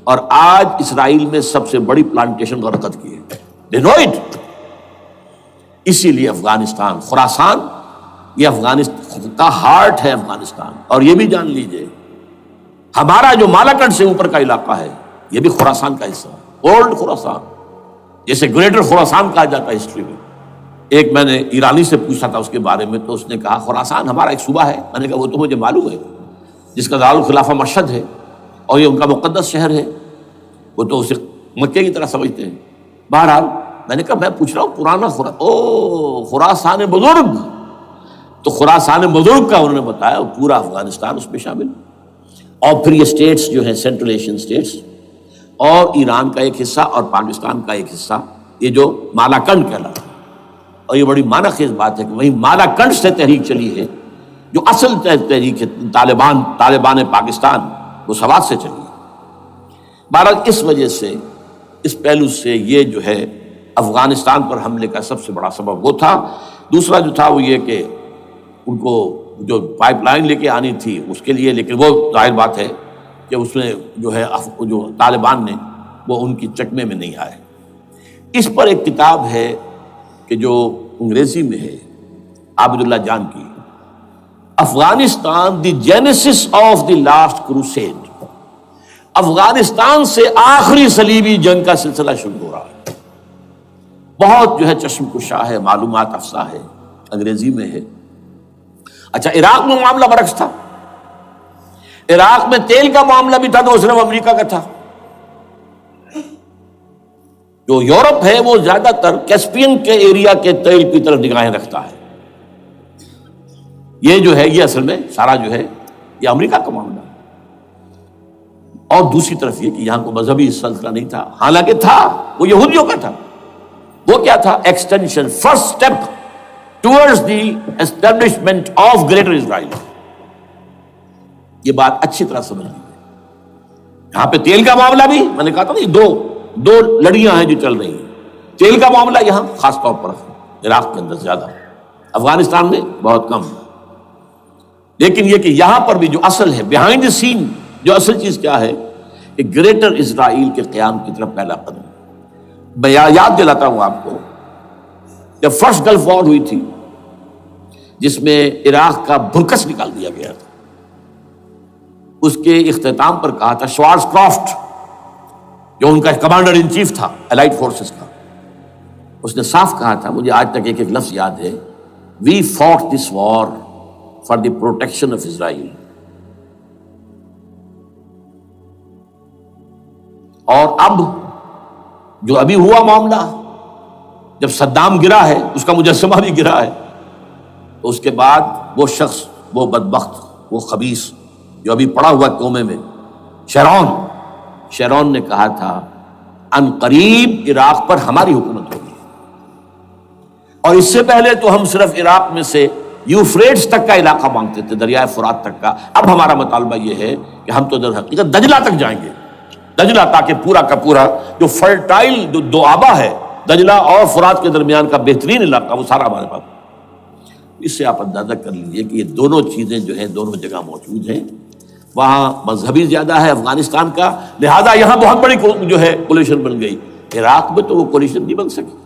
اور آج اسرائیل میں سب سے بڑی پلانٹیشن غرقد کی ہے. دے نو اٹ. اسی لیے افغانستان، خراسان، یہ افغانستان کا ہارٹ ہے افغانستان. اور یہ بھی جان لیجئے ہمارا جو مالاکنڈ سے اوپر کا علاقہ ہے یہ بھی خراسان کا حصہ ہے، اولڈ خراسان، جیسے گریٹر خراسان کہا جاتا ہے ہسٹری میں. ایک میں نے ایرانی سے پوچھا تھا اس کے بارے میں، تو اس نے کہا خراسان ہمارا ایک صوبہ ہے. میں نے کہا وہ تو مجھے معلوم ہے، جس کا دارالخلافہ مشہد ہے اور یہ ان کا مقدس شہر ہے، وہ تو اسے مکے کی طرح سمجھتے ہیں. بہرحال میں نے کہا میں پوچھ رہا ہوں پرانا خراسان بزرگ. تو خراسان بزرگ کا انہوں نے بتایا پورا افغانستان اس میں شامل، اور پھر یہ اسٹیٹس جو ہیں سینٹرل ایشین اسٹیٹس، اور ایران کا ایک حصہ اور پاکستان کا ایک حصہ، یہ جو مالاکنڈ کہلاتا ہے. اور یہ بڑی معنی خیز بات ہے کہ وہیں مالاکنڈ سے تحریک چلی ہے جو اصل تحریک ہے طالبان پاکستان، وہ سوات سے چلی ہے. بہرحال اس وجہ سے، اس پہلو سے یہ جو ہے افغانستان پر حملے کا سب سے بڑا سبب وہ تھا. دوسرا جو تھا وہ یہ کہ ان کو جو پائپ لائن لے کے آنی تھی اس کے لیے، لیکن وہ ظاہر بات ہے کہ اس میں جو ہے جو طالبان نے وہ ان کی چکمے میں نہیں آئے. اس پر ایک کتاب ہے کہ جو انگریزی میں ہے عابد اللہ جان کی، Afghanistan the genesis of the last crusade. Afghanistan سے آخری صلیبی جنگ کا سلسلہ شروع ہو رہا ہے. بہت جو ہے چشم کشا ہے، معلومات افزا ہے، انگریزی میں ہے. اچھا، عراق میں معاملہ برعکس تھا. عراق میں تیل کا معاملہ بھی تھا تو صرف امریکہ کا تھا. جو یورپ ہے وہ زیادہ تر کیسپین کے ایریا کے تیل کی طرف نگاہیں رکھتا ہے. یہ جو ہے یہ اصل میں سارا جو ہے یہ امریکہ کا معاملہ ہے. اور دوسری طرف یہ کہ یہاں کو مذہبی سلسلہ نہیں تھا، حالانکہ تھا، وہ یہودیوں کا تھا. وہ کیا تھا؟ Extension, first step towards the establishment of greater Israel. یہ بات اچھی طرح سمجھ لیجیے. یہاں پہ تیل کا معاملہ بھی میں نے کہا تھا نا، یہ دو لڑیاں ہیں جو چل رہی ہیں. تیل کا معاملہ یہاں خاص طور پر عراق کے اندر زیادہ، افغانستان میں بہت کم. لیکن یہ کہ یہاں پر بھی جو اصل ہے بیہائنڈ دی سین، جو اصل چیز کیا ہے کہ گریٹر اسرائیل کے قیام کی طرف پہلا قدم. میں یاد دلاتا ہوں آپ کو، جب فرسٹ گلف وار ہوئی تھی جس میں عراق کا بھرکس نکال دیا گیا تھا، اس کے اختتام پر کہا تھا شوارز کرافٹ، جو ان کا کمانڈر ان چیف تھا الائڈ فورسز کا، اس نے صاف کہا تھا، مجھے آج تک ایک ایک لفظ یاد ہے، we fought this war for the protection of Israel. اور اب جو ابھی ہوا معاملہ، جب صدام گرا ہے، اس کا مجسمہ بھی گرا ہے، تو اس کے بعد وہ شخص، وہ بدبخت، وہ خبیث جو ابھی پڑا ہوا کومے میں، شیرون نے کہا تھا ان قریب عراق پر ہماری حکومت ہوگی. اور اس سے پہلے تو ہم صرف عراق میں سے یوفریٹس تک کا علاقہ مانگتے تھے، دریائے فرات تک کا. اب ہمارا مطالبہ یہ ہے کہ ہم تو در حقیقت دجلہ تک جائیں گے، دجلہ، تاکہ پورا کا پورا جو فرٹائل جو دو آبا ہے دجلہ اور فرات کے درمیان کا بہترین علاقہ، وہ سارا ہمارے پاس. اس سے آپ اندازہ کر لیجیے کہ یہ دونوں چیزیں جو ہیں دونوں جگہ موجود ہیں. وہاں مذہبی زیادہ ہے افغانستان کا، لہذا یہاں بہت بڑی جو ہے کولیشن بن گئی. عراق میں تو وہ کولیشن نہیں بن سکی.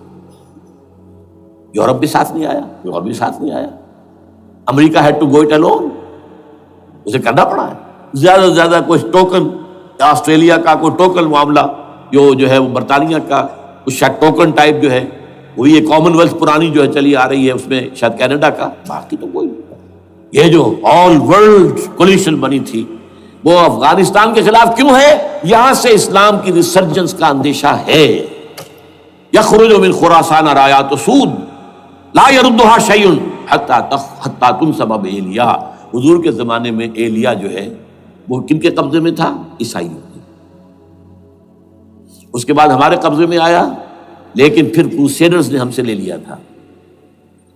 یورپ بھی ساتھ نہیں آیا، یورپ بھی ساتھ نہیں آیا. America had to go it alone, اسے کرنا پڑا ہے. زیادہ سے زیادہ کوئی ٹوکن، آسٹریلیا کا کوئی ٹوکن معاملہ جو ہے وہ برطانیہ کا کچھ شاید ٹوکن ٹائپ جو ہے وہی یہ کامن ویلتھ پرانی جو ہے چلی آ رہی ہے، اس میں شاید کینیڈا کا، باقی تو کوئی. یہ جو آل ورلڈ کولیشن بنی تھی وہ افغانستان کے خلاف کیوں ہے؟ یہاں سے اسلام کی ریسرجنس کا اندیشہ ہے. یخرج من خراسان رایات سود لا یردها شیء حتی تنصب بایلیا. حضور کے زمانے میں ایلیا جو ہے وہ کن کے قبضے میں تھا؟ عیسائیوں کے. اس کے بعد ہمارے قبضے میں آیا، لیکن پھر کروسیڈرز نے ہم سے لے لیا تھا،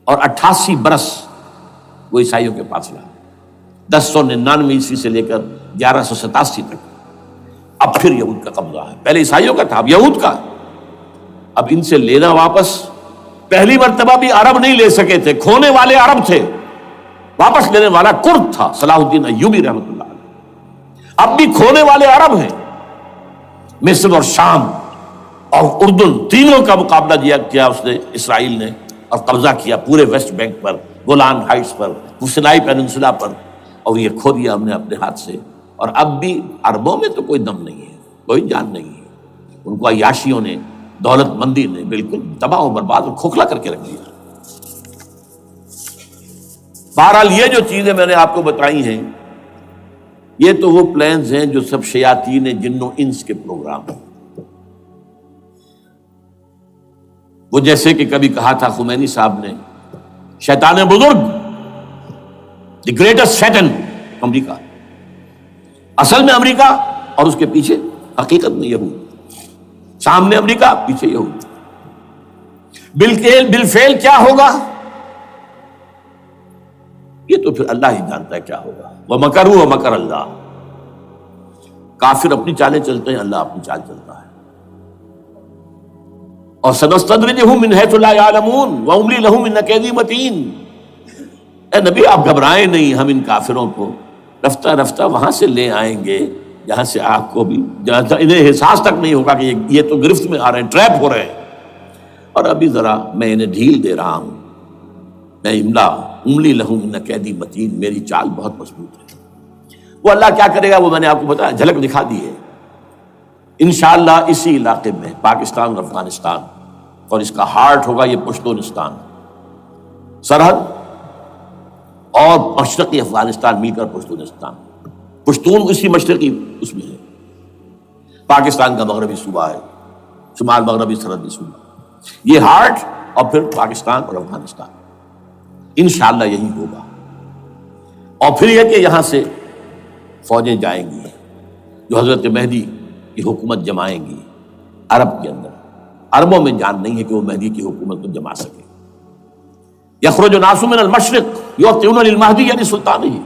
اور 88 برس وہ عیسائیوں کے پاس رہا، 1099 عیسوی سے لے کر 1187 تک. اب پھر یہود کا قبضہ ہے. پہلے عیسائیوں کا تھا، اب یہود کا. اب ان سے لینا واپس، پہلی مرتبہ بھی عرب نہیں لے سکے تھے، کھونے والے عرب تھے، واپس لینے والا کرد تھا صلاح الدین ایوبی رحمۃ اللہ علیہ. اب بھی کھونے والے عرب ہیں. مصر اور شام اور اردن، تینوں کا مقابلہ کیا اس نے، اسرائیل نے، اور قبضہ کیا پورے ویسٹ بینک پر، گولان ہائٹس پر، سینائی پیننسولا پر، اور یہ کھو دیا ہم نے اپنے ہاتھ سے. اور اب بھی عربوں میں تو کوئی دم نہیں ہے، کوئی جان نہیں ہے. ان کو عیاشیوں نے، دولت مندی نے بالکل تباہ و برباد اور کھوکھلا کر کے رکھ دیا. بہرحال یہ جو چیزیں میں نے آپ کو بتائی ہیں یہ تو وہ پلانز ہیں جو سب شیاطین جن و انس کے پروگرام ہیں. وہ جیسے کہ کبھی کہا تھا خمینی صاحب نے، شیطان بزرگ، دی گریٹسٹ شیطن امریکہ، اصل میں امریکہ اور اس کے پیچھے حقیقت میں یہود، سامنے امریکہ پیچھے یہود. بالفعل کیا ہوگا یہ تو پھر اللہ ہی جانتا ہے کیا ہوگا. وَمَكَرُوا وَمَكَرَ اللَّهُ، کافر اپنی چالیں چلتے ہیں، اللہ اپنی چال چلتا ہے. اور سَنَسْتَدْرِجُهُم مِّنْ حَيْثُ لَا يَعْلَمُونَ وَأُمْلِي لَهُمْ إِنَّ كَيْدِي مَتِينٌ. اے نبی آپ گھبرائیں نہیں، ہم ان کافروں کو رفتہ رفتہ وہاں سے لے آئیں گے جہاں سے آپ کو بھی انہیں احساس تک نہیں ہوگا کہ یہ تو گرفت میں آ رہے ہیں، ٹریپ ہو رہے ہیں. اور ابھی ذرا میں انہیں ڈھیل دے رہا ہوں. میں املی لہم ان قیدی متین، میری چال بہت مضبوط ہے. وہ اللہ کیا کرے گا وہ میں نے آپ کو بتایا، جھلک دکھا دی ہے. انشاءاللہ اسی علاقے میں پاکستان اور افغانستان، اور اس کا ہارٹ ہوگا یہ پشتونستان، سرحد اور مشرقی افغانستان مل کر پشتونستان. پشتون اسی مشرقی اس میں ہے. پاکستان کا مغربی صوبہ ہے، شمال مغربی سرحدی صوبہ، یہ ہارٹ، اور پھر پاکستان اور افغانستان. انشاءاللہ یہی ہوگا. اور پھر یہ کہ یہاں سے فوجیں جائیں گی جو حضرت مہدی کی حکومت جمائیں گی عرب کے اندر. عربوں میں جان نہیں ہے کہ وہ مہدی کی حکومت کو جما سکے. یخرج ناس من المشرق یؤتون للمہدی یعنی سلطان ہی،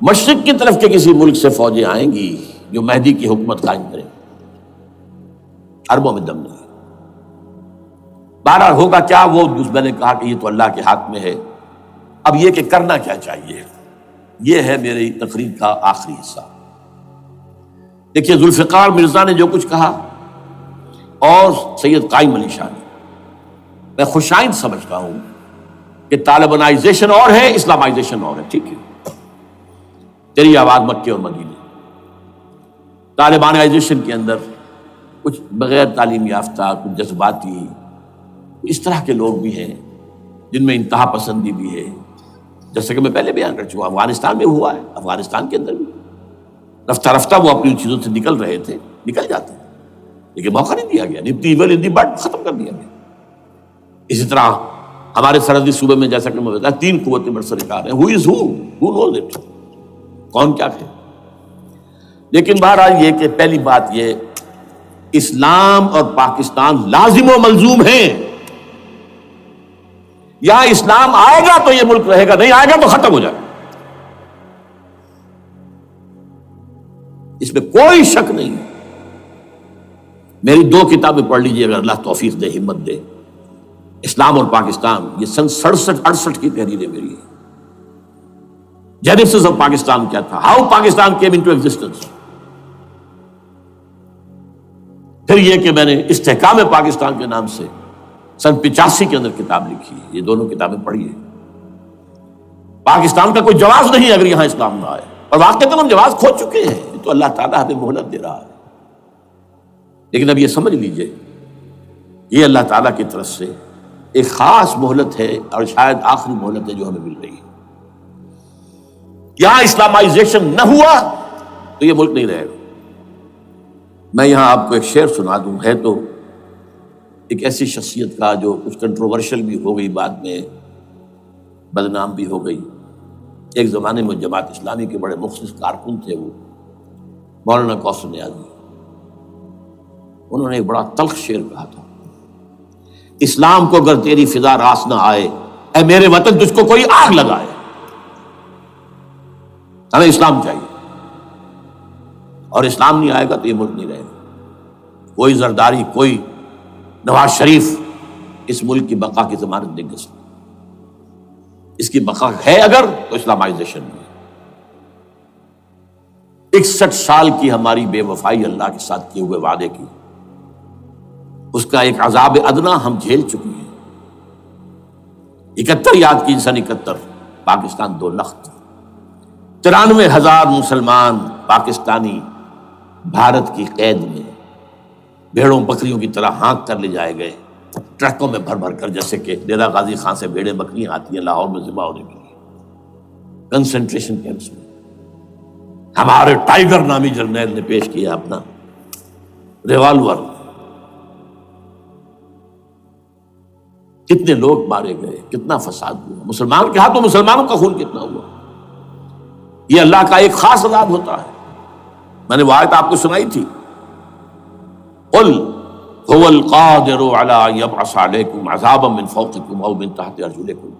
مشرق کی طرف کے کسی ملک سے فوجیں آئیں گی جو مہدی کی حکومت قائم کریں. عربوں میں دم نہیں. بہرحال ہوگا کیا وہ میں نے کہا کہ یہ تو اللہ کے ہاتھ میں ہے. اب یہ کہ کرنا کیا چاہیے، یہ ہے میری تقریر کا آخری حصہ. دیکھیے ذوالفقار مرزا نے جو کچھ کہا اور سید قائم علی شاہ نے، میں خوشائند سمجھتا ہوں کہ طالبانائزیشن اور ہے، اسلامائزیشن اور ہے. ٹھیک ہے، تیری آواز مکے اور مدینے. طالبانائزیشن کے اندر کچھ بغیر تعلیم یافتہ، کچھ جذباتی، اس طرح کے لوگ بھی ہیں جن میں انتہا پسندی بھی ہے، جیسے کہ میں پہلے بیان کر چکا. افغانستان میں ہوا ہے، افغانستان کے اندر بھی رفتہ رفتہ وہ اپنی چیزوں سے نکل رہے تھے، نکل جاتے ہیں، لیکن موقع نہیں دیا گیا. نپتی ایول ان دی بٹ ختم کر دیا گیا. اسی طرح ہمارے سرحدی صوبے میں جیسا کہ میں بتایا 3 قوتیں برسر ہیں. ہو نوز اٹ، کون کیا ہے. لیکن بہرحال یہ کہ پہلی بات یہ، اسلام اور پاکستان لازم و ملزوم ہیں. یہاں اسلام آئے گا تو یہ ملک رہے گا، نہیں آئے گا تو ختم ہو جائے گا. اس میں کوئی شک نہیں. میری 2 کتابیں پڑھ لیجیے اگر اللہ توفیق دے، ہمت دے. اسلام اور پاکستان، یہ سن 67-68 کی تحریریں میری ہیں. جینیسس آف پاکستان کیا تھا، how Pakistan came into existence. پھر یہ کہ میں نے استحکام پاکستان کے نام سے سن 85 کے اندر کتاب لکھی ہے. یہ دونوں کتابیں پڑھی ہیں. پاکستان کا کوئی جواز نہیں اگر یہاں اسلام نہ آئے، اور واقعتاً ہم جواز کھو چکے ہیں. یہ تو اللہ تعالیٰ ہمیں مہلت دے رہا ہے. لیکن اب یہ سمجھ لیجئے یہ اللہ تعالیٰ کی طرف سے ایک خاص مہلت ہے، اور شاید آخری مہلت ہے جو ہمیں مل رہی ہے. یہاں اسلامائزیشن نہ ہوا تو یہ ملک نہیں رہے گا. میں یہاں آپ کو ایک شعر سنا دوں. ہے تو ایک ایسی شخصیت کا جو کچھ کنٹروورشل بھی ہو گئی، بعد میں بدنام بھی ہو گئی. ایک زمانے میں جماعت اسلامی کے بڑے مخلص کارکن تھے وہ، مولانا کوثر نیازی. انہوں نے ایک بڑا تلخ شعر کہا تھا، اسلام کو اگر تیری فضا راس نہ آئے، اے میرے وطن تجھ کو کوئی آگ لگائے. ہمیں اسلام چاہیے، اور اسلام نہیں آئے گا تو یہ ملک نہیں رہے گا. کوئی زرداری، کوئی نواز شریف اس ملک کی بقا کی ضمانت نہیں دے سکتا. اس کی بقا ہے اگر تو اسلامائزیشن میں. 61 سال کی ہماری بے وفائی اللہ کے ساتھ کیے ہوئے وعدے کی، اس کا ایک عذاب ادنا ہم جھیل چکے ہیں. 71 یاد کی، سن 71 پاکستان 2 لخت، 93,000 مسلمان پاکستانی بھارت کی قید میں بھیڑوں بکریوں کی طرح ہانک کر لے جائے گئے، ٹرکوں میں بھر بھر کر، جیسے کہ ڈیرہ غازی خان سے بھیڑیں بکریاں آتی ہیں لاہور میں ذبح ہونے کے لیے. کنسنٹریشن کیمپس میں. ہمارے ٹائیگر نامی جرنیل نے پیش کیا اپنا ریوالور. کتنے لوگ مارے گئے, کتنا فساد ہوا, مسلمان کے ہاتھوں مسلمانوں کا خون کتنا ہوا. یہ اللہ کا ایک خاص عذاب ہوتا ہے. میں نے وہ آیت آپ کو سنائی تھی, قل هو القادر على ان يبعث عليكم عذابا من فوقكم او من تحت ارجلكم.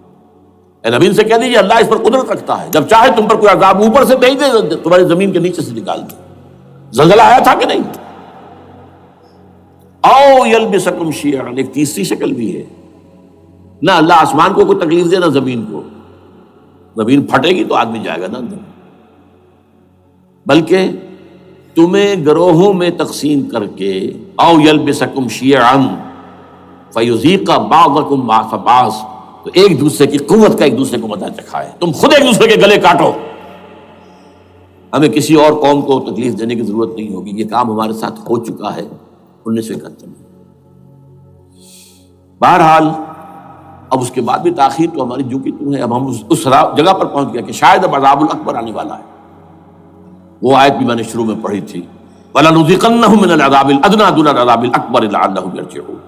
اے نبی سے کہہ دیجیے اللہ اس پر قدرت رکھتا ہے, جب چاہے تم پر کوئی عذاب اوپر سے بھیج دے, تمہاری زمین کے نیچے سے نکال دے. زلزلہ آیا تھا کہ نہیں؟ او یلبسکم شیعا, ایک تیسری شکل بھی ہے. نہ اللہ آسمان کو کوئی تکلیف دے نہ زمین کو. زمین پھٹے گی تو آدمی جائے گا نا اندر, بلکہ تمہیں گروہوں میں تقسیم کر کے او یلبسکم شیعا فیذیق بعضکم بعض بعض, تو ایک دوسرے کی قوت کا ایک دوسرے کو مزہ چکھائے. تم خود ایک دوسرے کے گلے کاٹو. ہمیں کسی اور قوم کو تکلیف دینے کی ضرورت نہیں ہوگی. یہ کام ہمارے ساتھ ہو چکا ہے 1971 میں. بہرحال اب اس کے بعد بھی تاخیر تو ہماری جو کی تو ہے. اب ہم اس جگہ پر پہنچ گیا کہ شاید اب عذاب الاکبر آنے والا ہے. وہ آیت بھی میں نے شروع میں پڑھی تھی, وَلَنُذِقَنَّهُم مِّنَ الْعَذَابِ الْأَدْنَىٰ دُونَ الْعَذَابِ الْأَكْبَرِ لَعَلَّهُمْ يَرْجِعُونَ.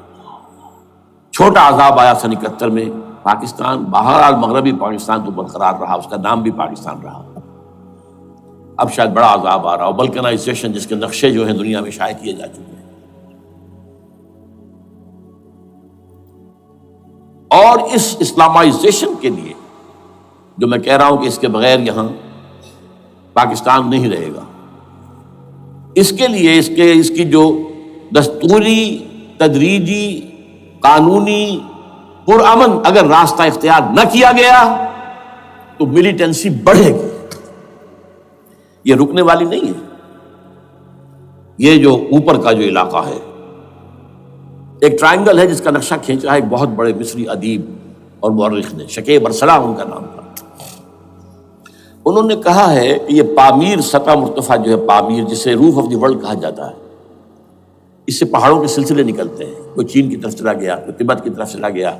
چھوٹا عذاب آیا سن 71 میں پاکستان. بہرحال مغربی پاکستان تو برقرار رہا, اس کا نام بھی پاکستان رہا. اب شاید بڑا عذاب آ رہا ہو, بلکنائزیشن جس کے نقشے جو ہیں دنیا میں شائع کیے جا چکے ہیں. اور اس اسلامائزیشن کے لیے جو میں کہہ رہا ہوں کہ اس کے بغیر یہاں پاکستان نہیں رہے گا, اس کے لیے اس کی جو دستوری, تدریجی, قانونی, پرامن اگر راستہ اختیار نہ کیا گیا تو ملیٹنسی بڑھے گی. یہ رکنے والی نہیں ہے. یہ جو اوپر کا جو علاقہ ہے, ایک ٹرائنگل ہے جس کا نقشہ کھینچا ہے ایک بہت بڑے مصری ادیب اور مورخ نے, شکیب ارسلان ان کا نام تھا. انہوں نے کہا ہے کہ یہ پامیر, سطح مرتفع جو ہے پامیر, جسے روف آف دی ورلڈ کہا جاتا ہے, اس سے پہاڑوں کے سلسلے نکلتے ہیں. کوئی چین کی طرف چلا گیا, کوئی تبت کی طرف چلا گیا,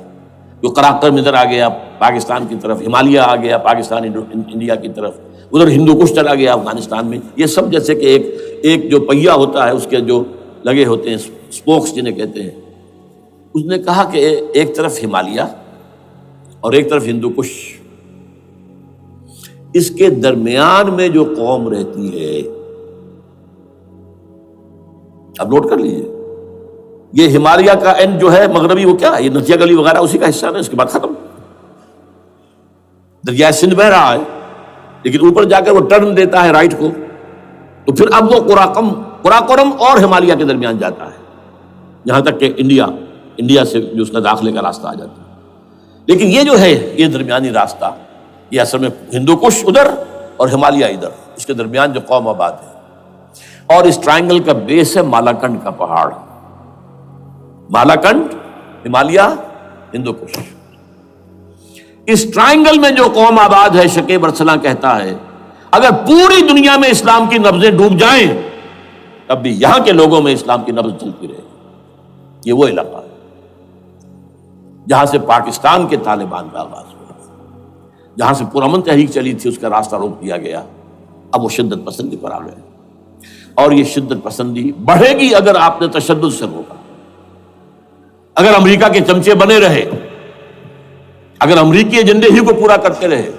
کوئی قراقرم ادھر آ گیا پاکستان کی طرف, ہمالیہ آ گیا پاکستان انڈیا کی طرف, ادھر ہندو کش چلا گیا افغانستان میں. یہ سب جیسے کہ ایک جو پہیا ہوتا ہے اس کے جو لگے ہوتے ہیں اسپوکس جنہیں کہتے ہیں. اس نے کہا کہ ایک طرف ہمالیہ اور ایک طرف ہندو کش, اس کے درمیان میں جو قوم رہتی ہے, اب نوٹ کر لیجیے, یہ ہمالیہ کا اینڈ جو ہے مغربی, وہ کیا ہے, یہ نتیا گلی وغیرہ اسی کا حصہ ہے. اس کے بعد ختم, دریائے سندھ بہ رہا ہے, لیکن اوپر جا کر وہ ٹرن دیتا ہے رائٹ کو, تو پھر اب وہ قراقرم اور ہمالیہ کے درمیان جاتا ہے, یہاں تک کہ انڈیا سے جو اس کا داخلے کا راستہ آ جاتا ہے. لیکن یہ جو ہے یہ درمیانی راستہ, یہ اصل میں ہندو کش ادھر اور ہمالیہ ادھر, اس کے درمیان جو قوم آباد ہے. اور اس ٹرائنگل کا بیس ہے مالاکنڈ کا پہاڑ. مالاکنڈ, ہمالیہ, ہندو کش. اس ٹرائنگل میں جو قوم آباد ہے, شکیب ارسلان کہتا ہے اگر پوری دنیا میں اسلام کی نبضیں ڈوب جائیں تب بھی یہاں کے لوگوں میں اسلام کی نبض چلتی رہے. یہ وہ علاقہ ہے جہاں سے پاکستان کے طالبان کا آغاز ہوا, جہاں سے پرامن تحریک چلی تھی اس کا راستہ روک دیا گیا. اب وہ شدت پسندی پر آ گئے, اور یہ شدت پسندی بڑھے گی اگر آپ نے تشدد سے روکا. اگر امریکہ کے چمچے بنے رہے, اگر امریکی ایجنڈے ہی کو پورا کرتے رہے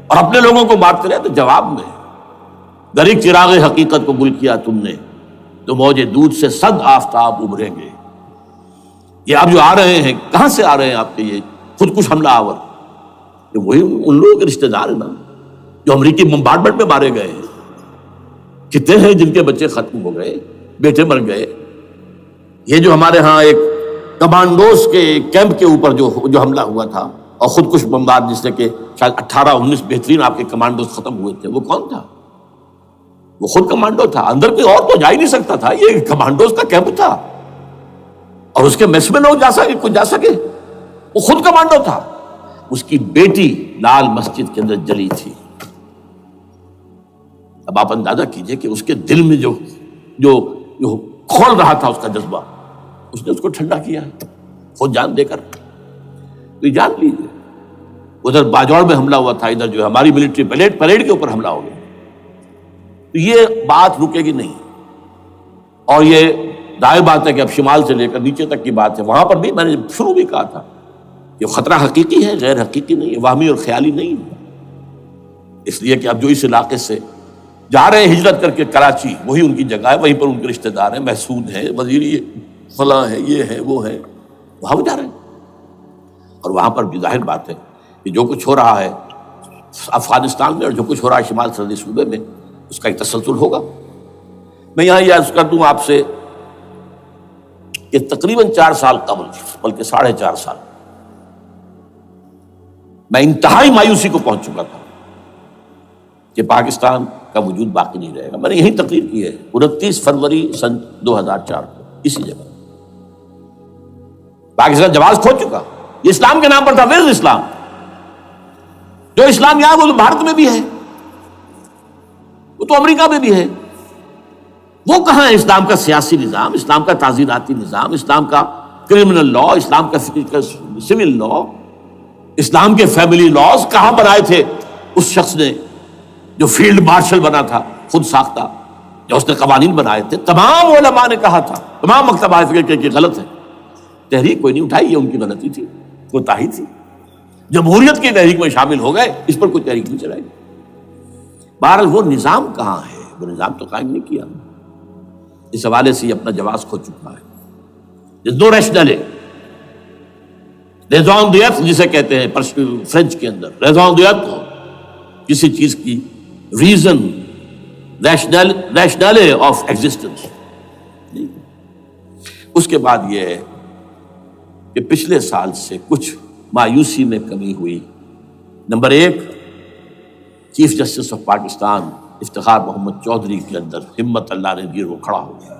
اور اپنے لوگوں کو مارتے رہے, تو جواب میں گریک چراغ حقیقت کو گل کیا تم نے, تو موج دودھ سے صد آفتاب ابھریں گے. یہ آپ جو آ رہے ہیں, کہاں سے آ رہے ہیں آپ کے یہ خودکش حملہ آور؟ یہ وہی ان لوگوں کے رشتہ دار ہیں نا جو امریکی بمبارڈمنٹ میں مارے گئے ہیں. کتنے ہیں جن کے بچے ختم ہو گئے, بیٹے مر گئے. یہ جو ہمارے ہاں ایک کمانڈوز کے کیمپ کے اوپر جو حملہ ہوا تھا اور خودکش بمبار, جس سے کہ شاید 18-19 بہترین آپ کے کمانڈوز ختم ہوئے تھے, وہ کون تھا؟ وہ خود کمانڈو تھا. اندر کوئی اور تو جا ہی نہیں سکتا تھا, یہ کمانڈوز کا کیمپ تھا, اور اس کے میس میں لوگ کوئی جا سکے. وہ خود کمانڈو تھا. اس کی بیٹی لال مسجد کے اندر جلی تھی. اب آپ اندازہ کیجئے کہ اس کے دل میں جو کھول رہا تھا اس کا جذبہ, اس نے اس کو ٹھنڈا کیا خود جان دے کر. تو جان لیجیے ادھر باجوڑ میں حملہ ہوا تھا، ادھر جو ہے ہماری ملٹری پریڈ کے اوپر حملہ ہو گیا. تو یہ بات رکے گی نہیں. اور یہ ظاہر بات ہے کہ اب شمال سے لے کر نیچے تک کی بات ہے. وہاں پر بھی میں نے شروع بھی کہا تھا کہ خطرہ حقیقی ہے، غیر حقیقی نہیں ہے، وہمی اور خیالی نہیں ہے. اس لیے کہ اب جو اس علاقے سے جا رہے ہیں ہجرت کر کے کراچی، وہی ان کی جگہ ہے، وہیں پر ان کے رشتہ دار ہیں، محسود ہیں، وزیری فلاں ہے، یہ ہے وہ ہے، وہاں جا رہے ہیں. اور وہاں پر بھی ظاہر بات ہے کہ جو کچھ ہو رہا ہے افغانستان میں اور جو کچھ ہو رہا ہے شمال سرحدی صوبے میں، اس کا ایک تسلسل ہوگا. میں یہاں یہ عرض کر دوں آپ سے کہ تقریباً 4 سال قبل، بلکہ 4.5 سال، میں انتہائی مایوسی کو پہنچ چکا تھا کہ پاکستان کا وجود باقی نہیں رہے گا. میں نے یہی تقریر کی ہے 29 فروری سن 2004 کو اسی جگہ. پاکستان جواز کھو چکا. یہ اسلام کے نام پر تھا. ویئر اسلام؟ جو اسلام یہاں وہ تو بھارت میں بھی ہے، وہ تو امریکہ میں بھی ہے. وہ کہاں ہے اسلام کا سیاسی نظام، اسلام کا تعزیراتی نظام، اسلام کا کرمنل لا، اسلام کا سول لا، اسلام کے فیملی لاز کہاں بنائے تھے اس شخص نے جو فیلڈ مارشل بنا تھا، خود ساختہ، جو اس نے قوانین بنائے تھے. تمام علماء نے کہا تھا، تمام مکتبہ فکر کہ غلط ہے. تحریک کوئی نہیں اٹھائی، یہ ان کی غلطی تھی، کوتاہی تھی. جمہوریت کی تحریک میں شامل ہو گئے، اس پر کوئی تحریک نہیں چلائی. بہرحال وہ نظام کہاں ہے؟ وہ نظام تو قائم نہیں کیا. اس حوالے سے یہ اپنا جواز کھو چکا ہے. دو ریشنل ہے، ریزون دیت جسے کہتے ہیں فرینچ کے اندر، ریزون دیت کسی چیز کی ریزن، ریشنل آف ایگزسٹنس. اس کے بعد یہ ہے کہ پچھلے سال سے کچھ مایوسی میں کمی ہوئی. Number 1، chief justice of Pakistan Iftikhar Muhammad Chaudhry کے اندر ہمت اللہ نے دی، وہ کھڑا ہو گیا.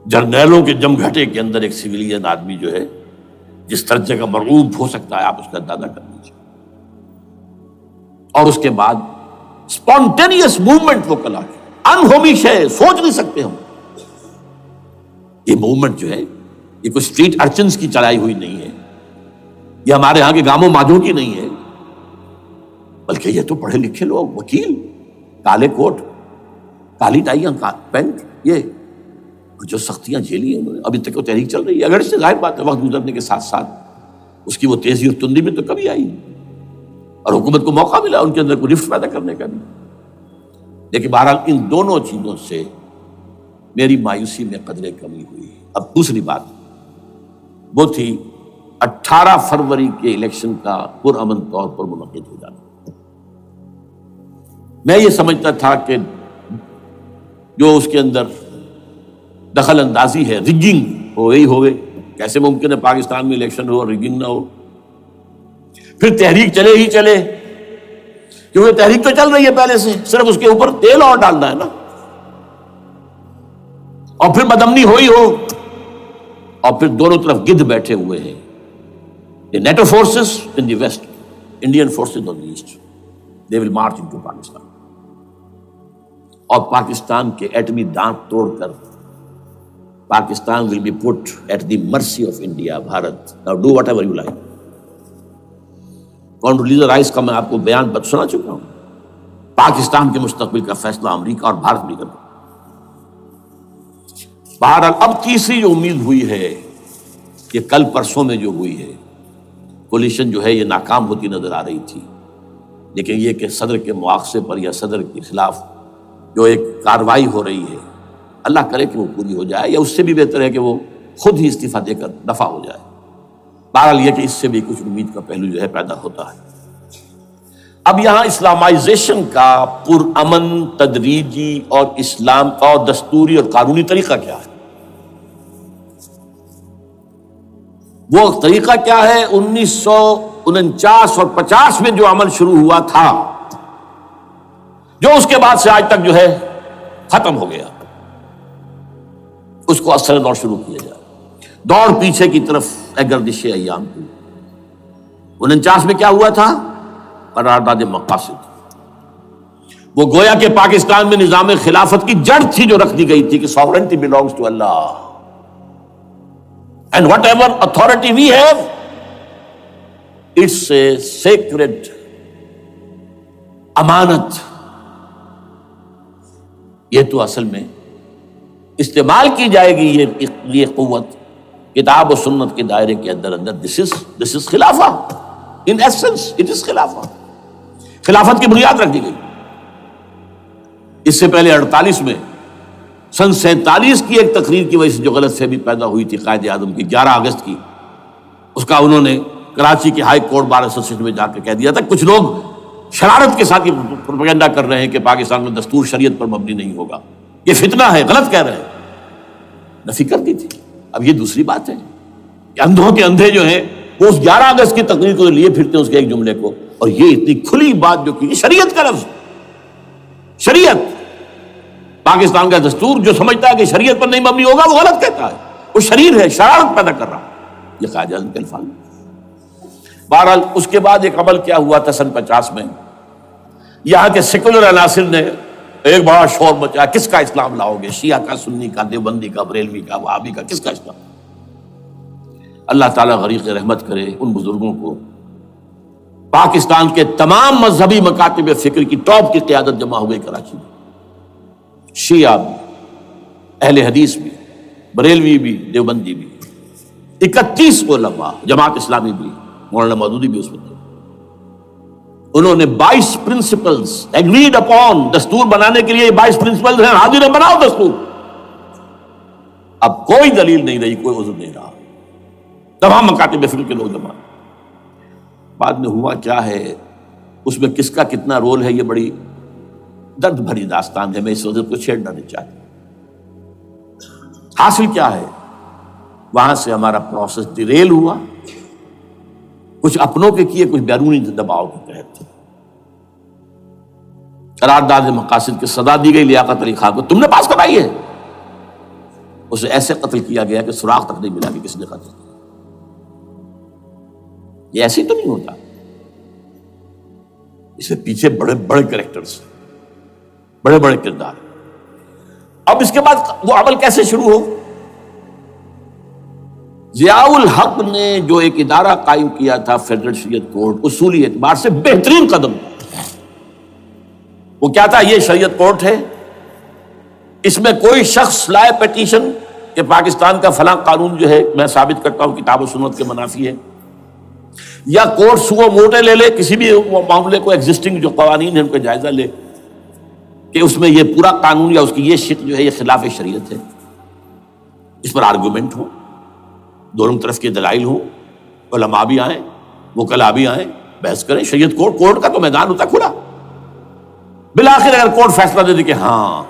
جرنیلوں کے جم گھٹے کے اندر ایک سویلین آدمی جو ہے جس درجے کا مرعوب ہو سکتا ہے آپ اس کا اندازہ کر لیجیے. اور اس کے بعد اسپونٹینیس موومنٹ وہ کلا ہے، انہومی شے، سوچ نہیں سکتے ہم. یہ موومنٹ جو ہے یہ کوئی اسٹریٹ ارچنز کی چلائی ہوئی نہیں ہے، یہ ہمارے ہاں کے گاموں ماجوں کی نہیں ہے، بلکہ یہ تو پڑھے لکھے لوگ، وکیل، کالے کوٹ، کالی ٹائیاں، پینٹ، یہ جو سختیاں جھیلی ہیں انہوں نے. ابھی تک وہ تحریک چل رہی ہے. اگر اس سے ظاہر بات ہے وقت گزرنے کے ساتھ ساتھ اس کی وہ تیزی اور تندی میں تو کمی آئی، اور حکومت کو موقع ملا ان کے اندر کوئی رفت پیدا کرنے کا بھی. لیکن بہرحال ان دونوں چیزوں سے میری مایوسی میں قدرے کمی ہوئی. اب دوسری بات وہ تھی 18 فروری کے الیکشن کا پرامن طور پر منعقد ہو جانا. میں یہ سمجھتا تھا کہ جو اس کے اندر دخل اندازی ہے، ریگنگ ہو گئی ہوگی. کیسے ممکن ہے پاکستان میں الیکشن ہو اور ریگنگ نہ ہو؟ پھر تحریک چلے ہی چلے، کیونکہ تحریک تو چل رہی ہے پہلے سے، صرف اس کے اوپر تیل اور ڈالنا ہے نا. اور پھر بدامنی ہوئی ہو، اور پھر دونوں طرف گدھ بیٹھے ہوئے ہیں. NATO forces in the west, Indian forces on the east, they will march into Pakistan. اور پاکستان کے ایٹمی دانت توڑ کر Pakistan will be put at the mercy of India, Bharat. Now do whatever you like. Condoleezza Rice کا میں آپ کو بیان سنا چکا ہوں. پاکستان کے مستقبل کا فیصلہ امریکہ اور بھارت بھی کرتا. بہرحال اب تیسری جو امید ہوئی ہے، یہ کل پرسوں میں جو ہوئی ہے، کولیشن جو ہے یہ ناکام ہوتی نظر آ رہی تھی. لیکن یہ کہ صدر کے مواخذے پر یا صدر کے خلاف جو ایک کاروائی ہو رہی ہے، اللہ کرے کہ وہ پوری ہو جائے، یا اس سے بھی بہتر ہے کہ وہ خود ہی استعفیٰ دے کر دفع ہو جائے. بہرحال یہ کہ اس سے بھی کچھ امید کا پہلو جو ہے پیدا ہوتا ہے. اب یہاں اسلامائزیشن کا پرامن، تدریجی اور اسلام کا اور دستوری اور قانونی طریقہ کیا ہے؟ وہ طریقہ کیا ہے؟ 1949 اور 50 میں جو عمل شروع ہوا تھا، جو اس کے بعد سے آج تک جو ہے ختم ہو گیا، اس کو اثر دور شروع کیا جائے. دوڑ پیچھے کی طرف اے گردش ایام کی. 49 میں کیا ہوا تھا؟ قرارداد مقاصد. وہ گویا کہ پاکستان میں نظام خلافت کی جڑ تھی جو رکھ دی گئی تھی کہ sovereignty belongs to Allah and whatever authority we have it's a sacred امانت. یہ تو اصل میں استعمال کی جائے گی یہ قوت کتاب و سنت کے دائرے کے اندر. دس از خلافہ. ان ایسنس اٹ از خلافہ. خلافت کی بنیاد رکھ دی گئی. اس سے پہلے 48 میں سن 47 کی ایک تقریر کی وجہ سے جو غلط فہمی پیدا ہوئی تھی قائد اعظم کی 11 اگست کی، اس کا انہوں نے کراچی کے ہائی کورٹ بار ایسوسیشن میں جا کے کہہ دیا تھا. کچھ لوگ شرارت کے ساتھ یہ پروپیگنڈا کر رہے ہیں کہ پاکستان میں دستور شریعت پر مبنی نہیں ہوگا، یہ فتنہ ہے، غلط کہہ رہے ہیں. نفی کر دی تھی. اب یہ دوسری بات ہے کہ اندھوں کے اندھے جو ہیں وہ اس 11 اگست کی تقریر کو لیے پھرتے ہیں اس کے ایک جملے کو، اور یہ اتنی کھلی بات جو کی شریعت کا لفظ. شریعت پاکستان کا دستور جو سمجھتا ہے کہ شریعت پر نہیں مبنی ہوگا وہ غلط کہتا ہے، وہ شریر ہے، شرارت پیدا کر رہا ہے. یہ قائد اعظم کے الفاظ. بہرحال اس کے بعد ایک عمل کیا ہوا تھا سن 50 میں، یہاں کے سیکولر عناصر نے ایک بڑا شور مچایا، کس کا اسلام لاؤ گے؟ شیعہ کا، سنی کا، دیوبندی کا، بریلوی کا، وہابی کا، کس کا اسلام؟ اللہ تعالیٰ غریق رحمت کرے ان بزرگوں کو. پاکستان کے تمام مذہبی مکاتب فکر کی ٹاپ کی قیادت جمع ہو گئی کراچی میں. شیعہ بھی، اہل حدیث بھی، بریلوی بھی، دیوبندی بھی. 31 علماء، جماعت اسلامی بھی، مولانا مودودی بھی اس میں تھے. انہوں نے 22 پرنسپلز ایگریڈ اپون، دستور بنانے کے لیے 22 پرنسپلز ہیں، حاضر بناؤ دستور. اب کوئی دلیل نہیں رہی، کوئی عذر نہیں رہا. تمام مکاتب فکر کے لوگ جمع. بعد میں ہوا کیا ہے، اس میں کس کا کتنا رول ہے، یہ بڑی درد بھری داستان ہے. میں اس وجہ کو چھیڑنا نہیں چاہتا. حاصل کیا ہے، وہاں سے ہمارا پروسیس ڈیریل ہوا، کچھ اپنوں کے کیے، کچھ بیرونی دباؤ کے تحت. قرارداد مقاصد کی سزا دی گئی لیاقت علی خان کو، تم نے پاس کرائی ہے. اسے ایسے قتل کیا گیا کہ سراغ تک نہیں ملا کہ کس نے قتل کیا. یہ ایسے تو نہیں ہوتا، اس سے پیچھے بڑے بڑے کریکٹرز، بڑے بڑے کردار. اب اس کے بعد وہ عمل کیسے شروع ہو؟ ضیاء الحق نے جو ایک ادارہ قائم کیا تھا فیڈرل شریعت کورٹ، اصولی اعتبار سے بہترین قدم تھا. وہ کیا تھا؟ یہ شریعت کورٹ ہے، اس میں کوئی شخص لائے پیٹیشن کہ پاکستان کا فلاں قانون جو ہے میں ثابت کرتا ہوں کتاب و سنت کے منافی ہے، یا کورٹ سو موٹے لے لے کسی بھی معاملے کو، ایگزسٹنگ جو قوانین ہیں ان کا جائزہ لے کہ اس میں یہ پورا قانون یا اس کی یہ شق جو ہے یہ خلاف شریعت ہے. اس پر آرگومنٹ ہو، دونوں طرف کے دلائل ہوں، علماء بھی آئیں، وکلاء بھی آئیں، بحث کریں. شریعت کورٹ کا تو میدان ہوتا کھلا. بالآخر اگر کورٹ فیصلہ دے دے کہ ہاں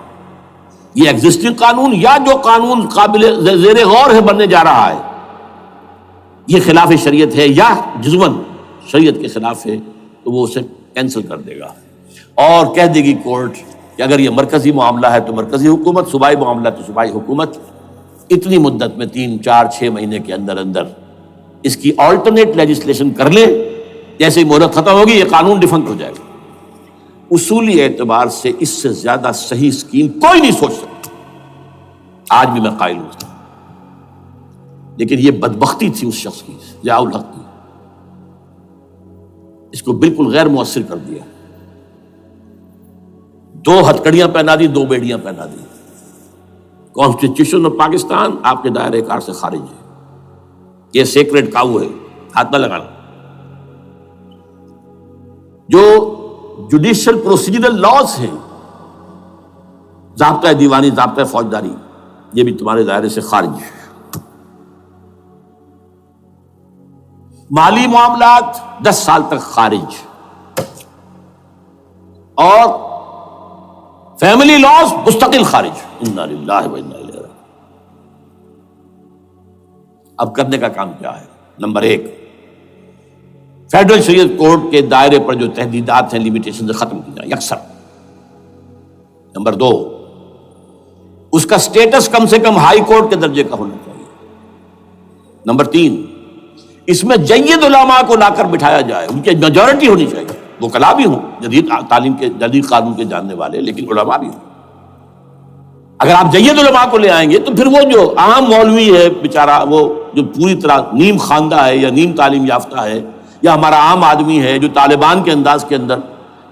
یہ ایگزسٹنگ قانون یا جو قانون قابل زیر غور ہے بننے جا رہا ہے یہ خلاف شریعت ہے یا جزوً شریعت کے خلاف ہے، تو وہ اسے کینسل کر دے گا اور کہہ دے گی کورٹ کہ اگر یہ مرکزی معاملہ ہے تو مرکزی حکومت، صوبائی معاملہ تو صوبائی حکومت اتنی مدت میں 3 4 6 مہینے کے اندر اندر اس کی آلٹرنیٹ لیجسلیشن کر لے. جیسے ہی مہلت ختم ہوگی یہ قانون ڈیفنکٹ ہو جائے گا. اصولی اعتبار سے اس سے زیادہ صحیح اسکیم کوئی نہیں سوچ سکتا. آج بھی میں قائل ہوں، لیکن یہ بدبختی تھی اس شخص کی، ضیاء الحق کی. اس کو بالکل غیر مؤثر کر دیا. 2 ہتھکڑیاں پہنا دی، 2 بیڑیاں پہنا دی. کانسٹیٹیوشن آف پاکستان آپ کے دائرے کار سے خارج ہے. یہ سیکریٹ کاؤ ہے، ہاتھ نہ لگانا. جو جوڈیشل پروسیجرل لاز ہیں، ضابطہ دیوانی، ضابطہ فوجداری، یہ بھی تمہارے دائرے سے خارج ہے. مالی معاملات 10 سال تک خارج، اور فیملی لاز مستقل خارج. انا للہ و انا الیہ راجعون. اب کرنے کا کام کیا ہے؟ نمبر 1، فیڈرل شریعت کورٹ کے دائرے پر جو تحدیدات ہیں، لیمیٹیشن ختم کی جائیں یکسر. نمبر 2، اس کا سٹیٹس کم سے کم ہائی کورٹ کے درجے کا ہونا چاہیے. نمبر 3، اس میں جید علماء کو لا کر بٹھایا جائے، ان کی میجورٹی ہونی چاہیے. وکلاء بھی ہوں، جدید تعلیم کے، جدید قانون کے جاننے والے، لیکن علماء بھی ہوں. اگر آپ جید علماء کو لے آئیں گے تو پھر وہ جو عام مولوی ہے بیچارہ، وہ جو پوری طرح نیم خواندہ ہے یا نیم تعلیم یافتہ ہے یا ہمارا عام آدمی ہے جو طالبان کے انداز کے اندر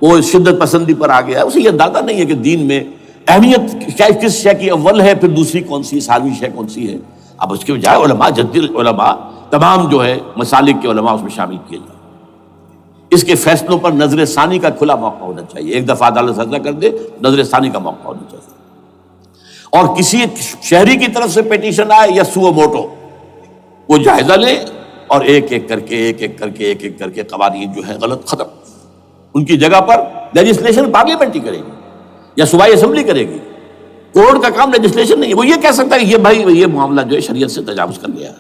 وہ شدت پسندی پر آ گیا ہے، اسے یہ اندازہ نہیں ہے کہ دین میں اہمیت کس شے کی اول ہے، پھر دوسری کون سی، سالوی شے کون سی ہے. اب اس کے بجائے علماء، جد علماء، تمام جو ہے مسالک کے علماء اس میں شامل کیے جائیں. اس کے فیصلوں پر نظر ثانی کا کھلا موقع ہونا چاہیے. ایک دفعہ عدالت فیصلہ کر دے، نظر ثانی کا موقع ہونا چاہیے. اور کسی شہری کی طرف سے پیٹیشن آئے یا سو موٹو، وہ جائزہ لیں اور ایک ایک کر کے قوانین جو ہے غلط ختم. ان کی جگہ پر لیجسلیشن پارلیمنٹ ہی کرے گی یا صوبائی اسمبلی کرے گی. کورٹ کا کام لیجسلیشن نہیں ہے. وہ یہ کہہ سکتا ہے کہ یہ معاملہ جو ہے شریعت سے تجاوز کر گیا ہے،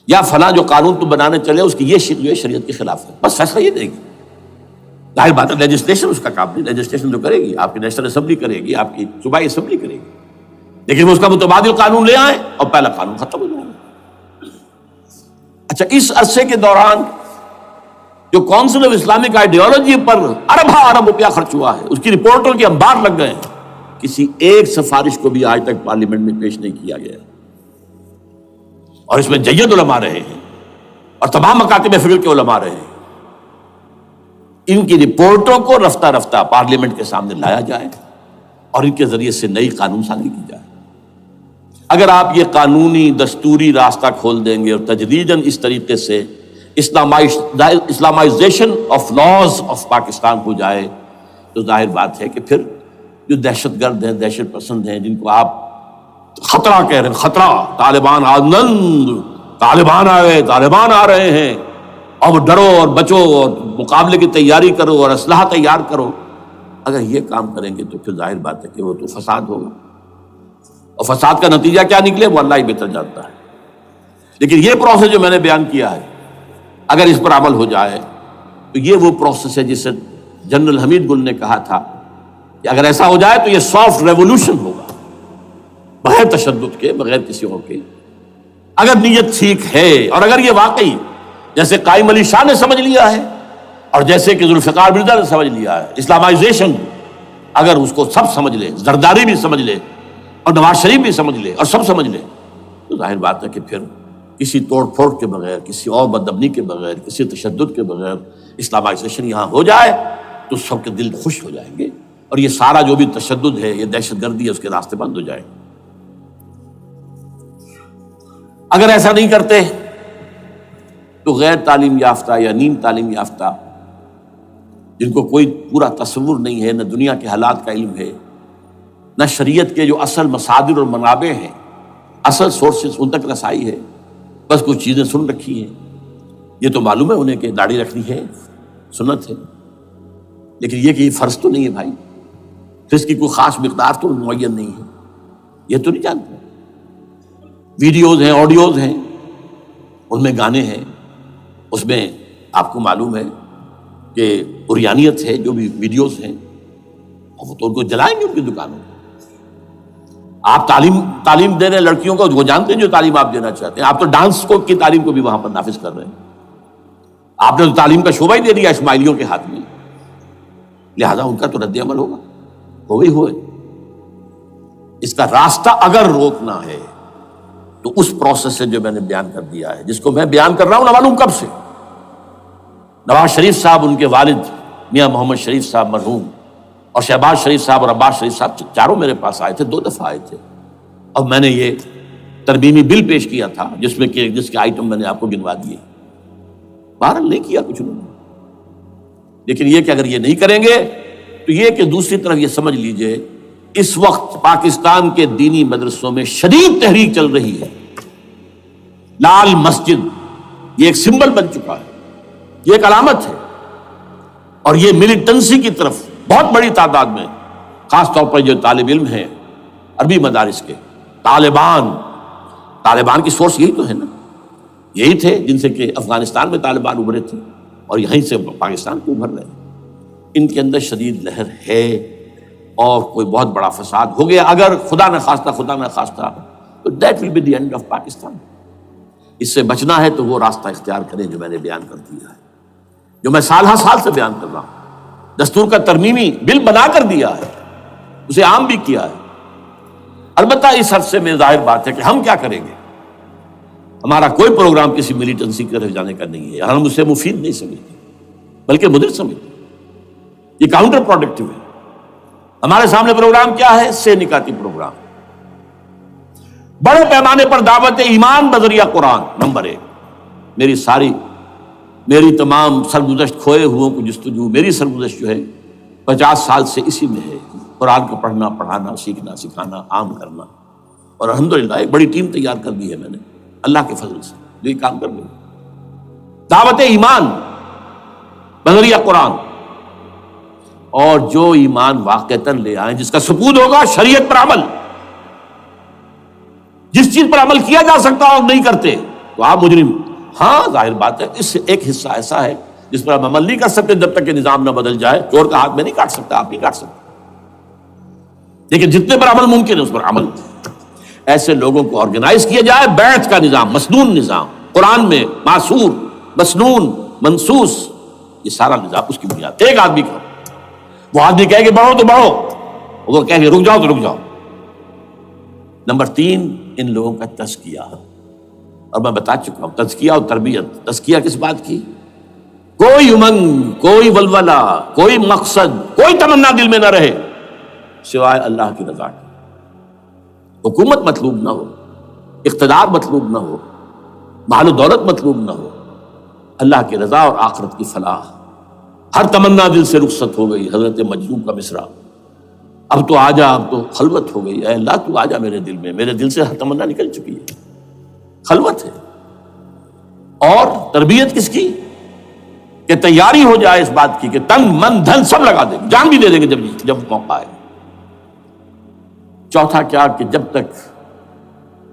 یا فلاں جو قانون تو بنانے چلے اس کی یہ جو ہے شریعت کے خلاف ہے، بس فیصلہ یہ دے گی. ظاہر بات ہے لیجسلیشن اس کا کام نہیں، لیجسلیشن جو کرے گی آپ کی نیشنل اسمبلی کرے گی، آپ کی صوبائی اسمبلی کرے گی. لیکن وہ اس کا متبادل قانون لے آئیں اور پہلا قانون ختم ہو جائے. اچھا، اس عرصے کے دوران جو کونسل آف اسلامک آئیڈیالوجی پر ارب روپیہ خرچ ہوا ہے، اس کی رپورٹوں کے انبار لگ گئے ہیں، کسی ایک سفارش کو بھی آج تک پارلیمنٹ میں پیش نہیں کیا گیا. اور اس میں جید علماء رہے ہیں اور تمام مکاتب فکر کے علماء رہے ہیں. ان کی رپورٹوں کو رفتہ رفتہ پارلیمنٹ کے سامنے لایا جائے اور ان کے ذریعے سے نئی قانون سازی کی جائے. اگر آپ یہ قانونی دستوری راستہ کھول دیں گے اور تجدیداً اس طریقے سے Islamisation of laws of Pakistan ہو جائے تو ظاہر بات ہے کہ پھر جو دہشت گرد ہیں، دہشت پسند ہیں، جن کو آپ خطرہ کہہ رہے ہیں، خطرہ، طالبان آنند، طالبان آئے، طالبان آ رہے ہیں، اور ڈرو اور بچو اور مقابلے کی تیاری کرو اور اسلحہ تیار کرو. اگر یہ کام کریں گے تو پھر ظاہر بات ہے کہ وہ تو فساد ہوگا، اور فساد کا نتیجہ کیا نکلے وہ اللہ ہی بہتر جانتا ہے. لیکن یہ پروسیس جو میں نے بیان کیا ہے، اگر اس پر عمل ہو جائے تو یہ وہ پروسیس ہے جسے جنرل حمید گل نے کہا تھا کہ اگر ایسا ہو جائے تو یہ سافٹ ریولوشن ہوگا، بغیر تشدد کے، بغیر کسی اور کے. اگر نیت ٹھیک ہے اور اگر یہ واقعی جیسے قائم علی شاہ نے سمجھ لیا ہے اور جیسے کہ ذوالفقار مرزا نے سمجھ لیا ہے، اسلامائزیشن اگر اس کو سب سمجھ لے، زرداری بھی سمجھ لے اور نواز شریف بھی سمجھ لے اور سب سمجھ لے، تو ظاہر بات ہے کہ پھر کسی توڑ پھوڑ کے بغیر، کسی اور بدامنی کے بغیر، کسی تشدد کے بغیر اسلامائزیشن یہاں ہو جائے تو سب کے دل خوش ہو جائیں گے اور یہ سارا جو بھی تشدد ہے، یہ دہشت گردی ہے، اس کے راستے بند ہو جائیں. اگر ایسا نہیں کرتے تو غیر تعلیم یافتہ یا نیم تعلیم یافتہ، جن کو کوئی پورا تصور نہیں ہے، نہ دنیا کے حالات کا علم ہے، نہ شریعت کے جو اصل مصادر اور منابع ہیں، اصل سورسز، ان تک رسائی ہے، بس کچھ چیزیں سن رکھی ہیں. یہ تو معلوم ہے انہیں کہ داڑھی رکھنی ہے، سنت ہے، لیکن یہ کہ یہ فرض تو نہیں ہے بھائی، پھر اس کی کوئی خاص مقدار تو معین نہیں ہے، یہ تو نہیں جانتے. ویڈیوز ہیں، آڈیوز ہیں، ان میں گانے ہیں، اس میں آپ کو معلوم ہے کہ عریانیت ہے، جو بھی ویڈیوز ہیں، اور وہ تو ان کو جلائیں گے ان کی دکانوں کو. آپ تعلیم دے رہے ہیں لڑکیوں کو، وہ جانتے ہیں جو تعلیم آپ دینا چاہتے ہیں. آپ تو ڈانس کی تعلیم کو بھی وہاں پر نافذ کر رہے ہیں. آپ نے تو تعلیم کا شعبہ ہی دے دیا اسماعیلیوں کے ہاتھ میں، لہذا ان کا تو رد عمل ہوگا، ہوئے. اس کا راستہ اگر روکنا ہے تو اس پروسیس سے جو میں نے بیان کر دیا ہے، جس کو میں بیان کر رہا ہوں نہ معلوم کب سے. نواز شریف صاحب، ان کے والد میاں محمد شریف صاحب مرحوم، اور شہباز شریف صاحب اور عباس شریف صاحب، چاروں میرے پاس آئے تھے، 2 دفعہ آئے تھے، اور میں نے یہ ترمیمی بل پیش کیا تھا جس کے آئٹم میں نے آپ کو گنوا دیے. بہرحال نہیں کیا کچھ انہوں نے. لیکن یہ کہ اگر یہ نہیں کریں گے تو یہ کہ دوسری طرف یہ سمجھ لیجئے اس وقت پاکستان کے دینی مدرسوں میں شدید تحریک چل رہی ہے. لال مسجد یہ ایک سمبل بن چکا ہے، یہ ایک علامت ہے، اور یہ ملیٹنسی کی طرف بہت بڑی تعداد میں، خاص طور پر جو طالب علم ہیں عربی مدارس کے، طالبان کی سورس یہی تو ہے نا، یہی تھے جن سے کہ افغانستان میں طالبان ابھرے تھے اور یہیں سے پاکستان کو ابھر رہے ہیں. ان کے اندر شدید لہر ہے اور کوئی بہت بڑا فساد ہو گیا اگر خدا نہ خواستہ تو that will be the end of Pakistan. اس سے بچنا ہے تو وہ راستہ اختیار کریں جو میں نے بیان کر دیا ہے، جو میں سال ہر سال سے بیان کر رہا ہوں. دستور کا ترمیمی بل بنا کر دیا ہے، اسے عام بھی کیا ہے. البتہ اس عرصے میں ظاہر بات ہے کہ ہم کیا کریں گے. ہمارا کوئی پروگرام کسی ملیٹنسی کے طرف جانے کا نہیں ہے، ہم اسے مفید نہیں سمجھتے بلکہ مضر سمجھتے، یہ کاؤنٹر پروڈکٹیو ہے۔ ہمارے سامنے پروگرام کیا ہے؟ سے نکاتی پروگرام، بڑے پیمانے پر دعوت ایمان بذریعہ قرآن۔ نمبر 1، میری تمام سرگزشت کھوئے ہوئوں کو جستجو، میری سرگزشت جو ہے 50 سال سے اسی میں ہے، قرآن کو پڑھنا، پڑھانا، سیکھنا، سکھانا، عام کرنا، اور الحمدللہ ایک بڑی ٹیم تیار کر دی ہے میں نے اللہ کے فضل سے جو یہ کام کر رہی ہے۔ دعوت ایمان بذریعہ قرآن، اور جو ایمان واقعتاً لے آئیں، جس کا ثبوت ہوگا شریعت پر عمل، جس چیز پر عمل کیا جا سکتا اور نہیں کرتے تو آپ مجرم۔ ہاں ظاہر بات ہے اس سے ایک حصہ ایسا ہے جس پر آپ عمل نہیں کر سکتے جب تک کہ نظام نہ بدل جائے۔ چور کا ہاتھ میں نہیں کاٹ سکتا، آپ نہیں کاٹ سکتے، لیکن جتنے پر عمل ممکن ہے اس پر عمل۔ ایسے لوگوں کو آرگنائز کیا جائے، بیعت کا نظام، مسنون نظام، قرآن میں معصور، مسنون، منصوص، یہ سارا نظام اس کی بنیاد۔ ایک آدمی کا، وہ آدمی کہے کہ بڑھو تو بڑھو، وہ کہے کہ رک جاؤ تو رک جاؤ۔ نمبر 3، ان لوگوں کا تزکیہ، اور میں بتا چکا ہوں تزکیہ اور تربیت۔ تزکیہ کس بات کی؟ کوئی امنگ، کوئی ولولہ، کوئی مقصد، کوئی تمنا دل میں نہ رہے سوائے اللہ کی رضا کی۔ حکومت مطلوب نہ ہو، اقتدار مطلوب نہ ہو، مال و دولت مطلوب نہ ہو، اللہ کی رضا اور آخرت کی فلاح۔ ہر تمنا دل سے رخصت ہو گئی۔ حضرت مجنون کا مصرع، اب تو آجا، اب تو خلوت ہو گئی، اے اللہ تو آجا میرے دل میں، میرے دل سے ہر تمنا نکل چکی ہے، خلوت ہے۔ اور تربیت کس کی؟ کہ تیاری ہو جائے اس بات کی کہ تن من دھن سب لگا دیں گے، جان بھی دے دیں گے جب موقع آئے۔ چوتھا کیا؟ کہ جب تک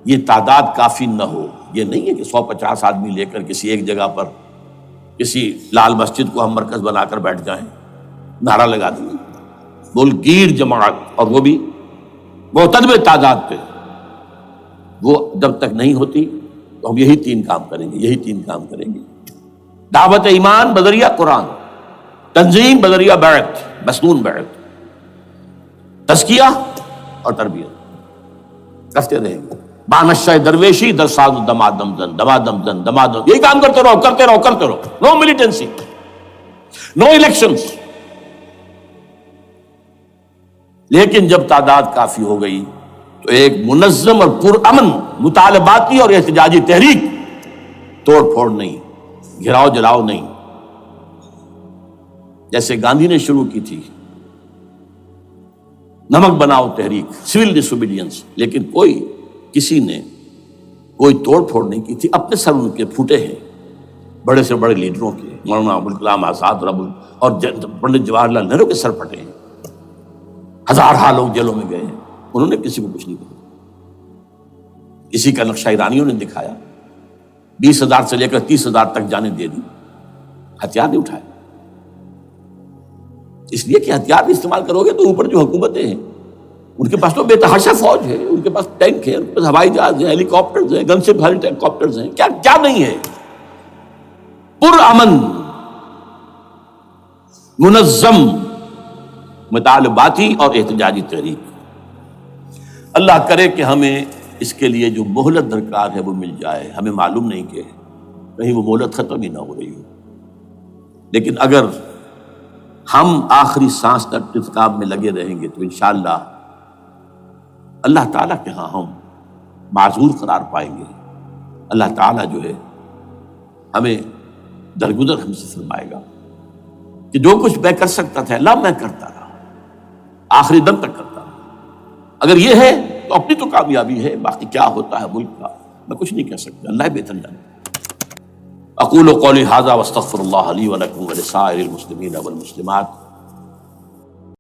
یہ تعداد کافی نہ ہو، یہ نہیں ہے کہ 150 آدمی لے کر کسی ایک جگہ پر، کسی لال مسجد کو ہم مرکز بنا کر بیٹھ جائیں، نعرہ لگا دیں، بول گیر جماعت، اور وہ بھی معتدل تعداد پہ، وہ جب تک نہیں ہوتی تو ہم یہی 3 کام کریں گے، دعوت ایمان بذریعہ قرآن، تنظیم بذریعہ بیعت، مسنون بیعت، تزکیہ اور تربیت کرتے رہیں گے۔ بانشہ درویشی در ساز دمادم زن، دمادم زن، دمادم، یہی کام کرتے رہو۔ نو ملیٹنسی، نو الیکشنز۔ لیکن جب تعداد کافی ہو گئی تو ایک منظم اور پرامن مطالباتی اور احتجاجی تحریک، توڑ پھوڑ نہیں، گھراؤ جلاؤ نہیں، جیسے گاندھی نے شروع کی تھی، نمک بناؤ تحریک، سول ڈس اوبیڈینس، لیکن کسی نے کوئی توڑ پھوڑ نہیں کی تھی۔ اپنے سر ان کے پھوٹے ہیں، بڑے سے بڑے لیڈروں کے، مولانا ابوالکلام آزاد اور پنڈت جواہر لال نہرو کے سر پھٹے ہیں، ہزارہ لوگ جیلوں میں گئے ہیں، انہوں نے کسی کو کچھ نہیں کہا۔ اسی کا نقشہ ایرانیوں نے دکھایا، 20,000 سے لے کر 30,000 تک جانیں دے دی، ہتھیار نہیں اٹھائے، اس لیے کہ ہتھیار بھی استعمال کرو گے تو اوپر جو حکومتیں ہیں ان کے پاس تو بے تحاشا فوج ہے، ان کے پاس ٹینک ہے، ان کے پاس ہوائی جہاز ہیں، ہیلی کاپٹرز ہیں، گن شپ ہیلی کاپٹرز ہیں، کیا نہیں ہے۔ پرامن منظم مطالباتی اور احتجاجی تحریک۔ اللہ کرے کہ ہمیں اس کے لیے جو مہلت درکار ہے وہ مل جائے۔ ہمیں معلوم نہیں کہ کہیں وہ مہلت ختم ہی نہ ہو رہی ہو، لیکن اگر ہم آخری سانس تک اس کام میں لگے رہیں گے تو انشاءاللہ اللہ تعالیٰ کے ہاں ہم معذور قرار پائیں گے۔ اللہ تعالیٰ جو ہے ہمیں درگزر ہم سے فرمائے گا کہ جو کچھ میں کر سکتا تھا اللہ میں کرتا رہا، آخری دم تک کرتا رہا۔ اگر یہ ہے تو اپنی تو کامیابی ہے، باقی کیا ہوتا ہے ملک کا میں کچھ نہیں کہہ سکتا، اللہ بہتر جانتا۔ اقول قولی ھذا واستغفر اللہ لی ولکم ولسائر المسلمین والمسلمات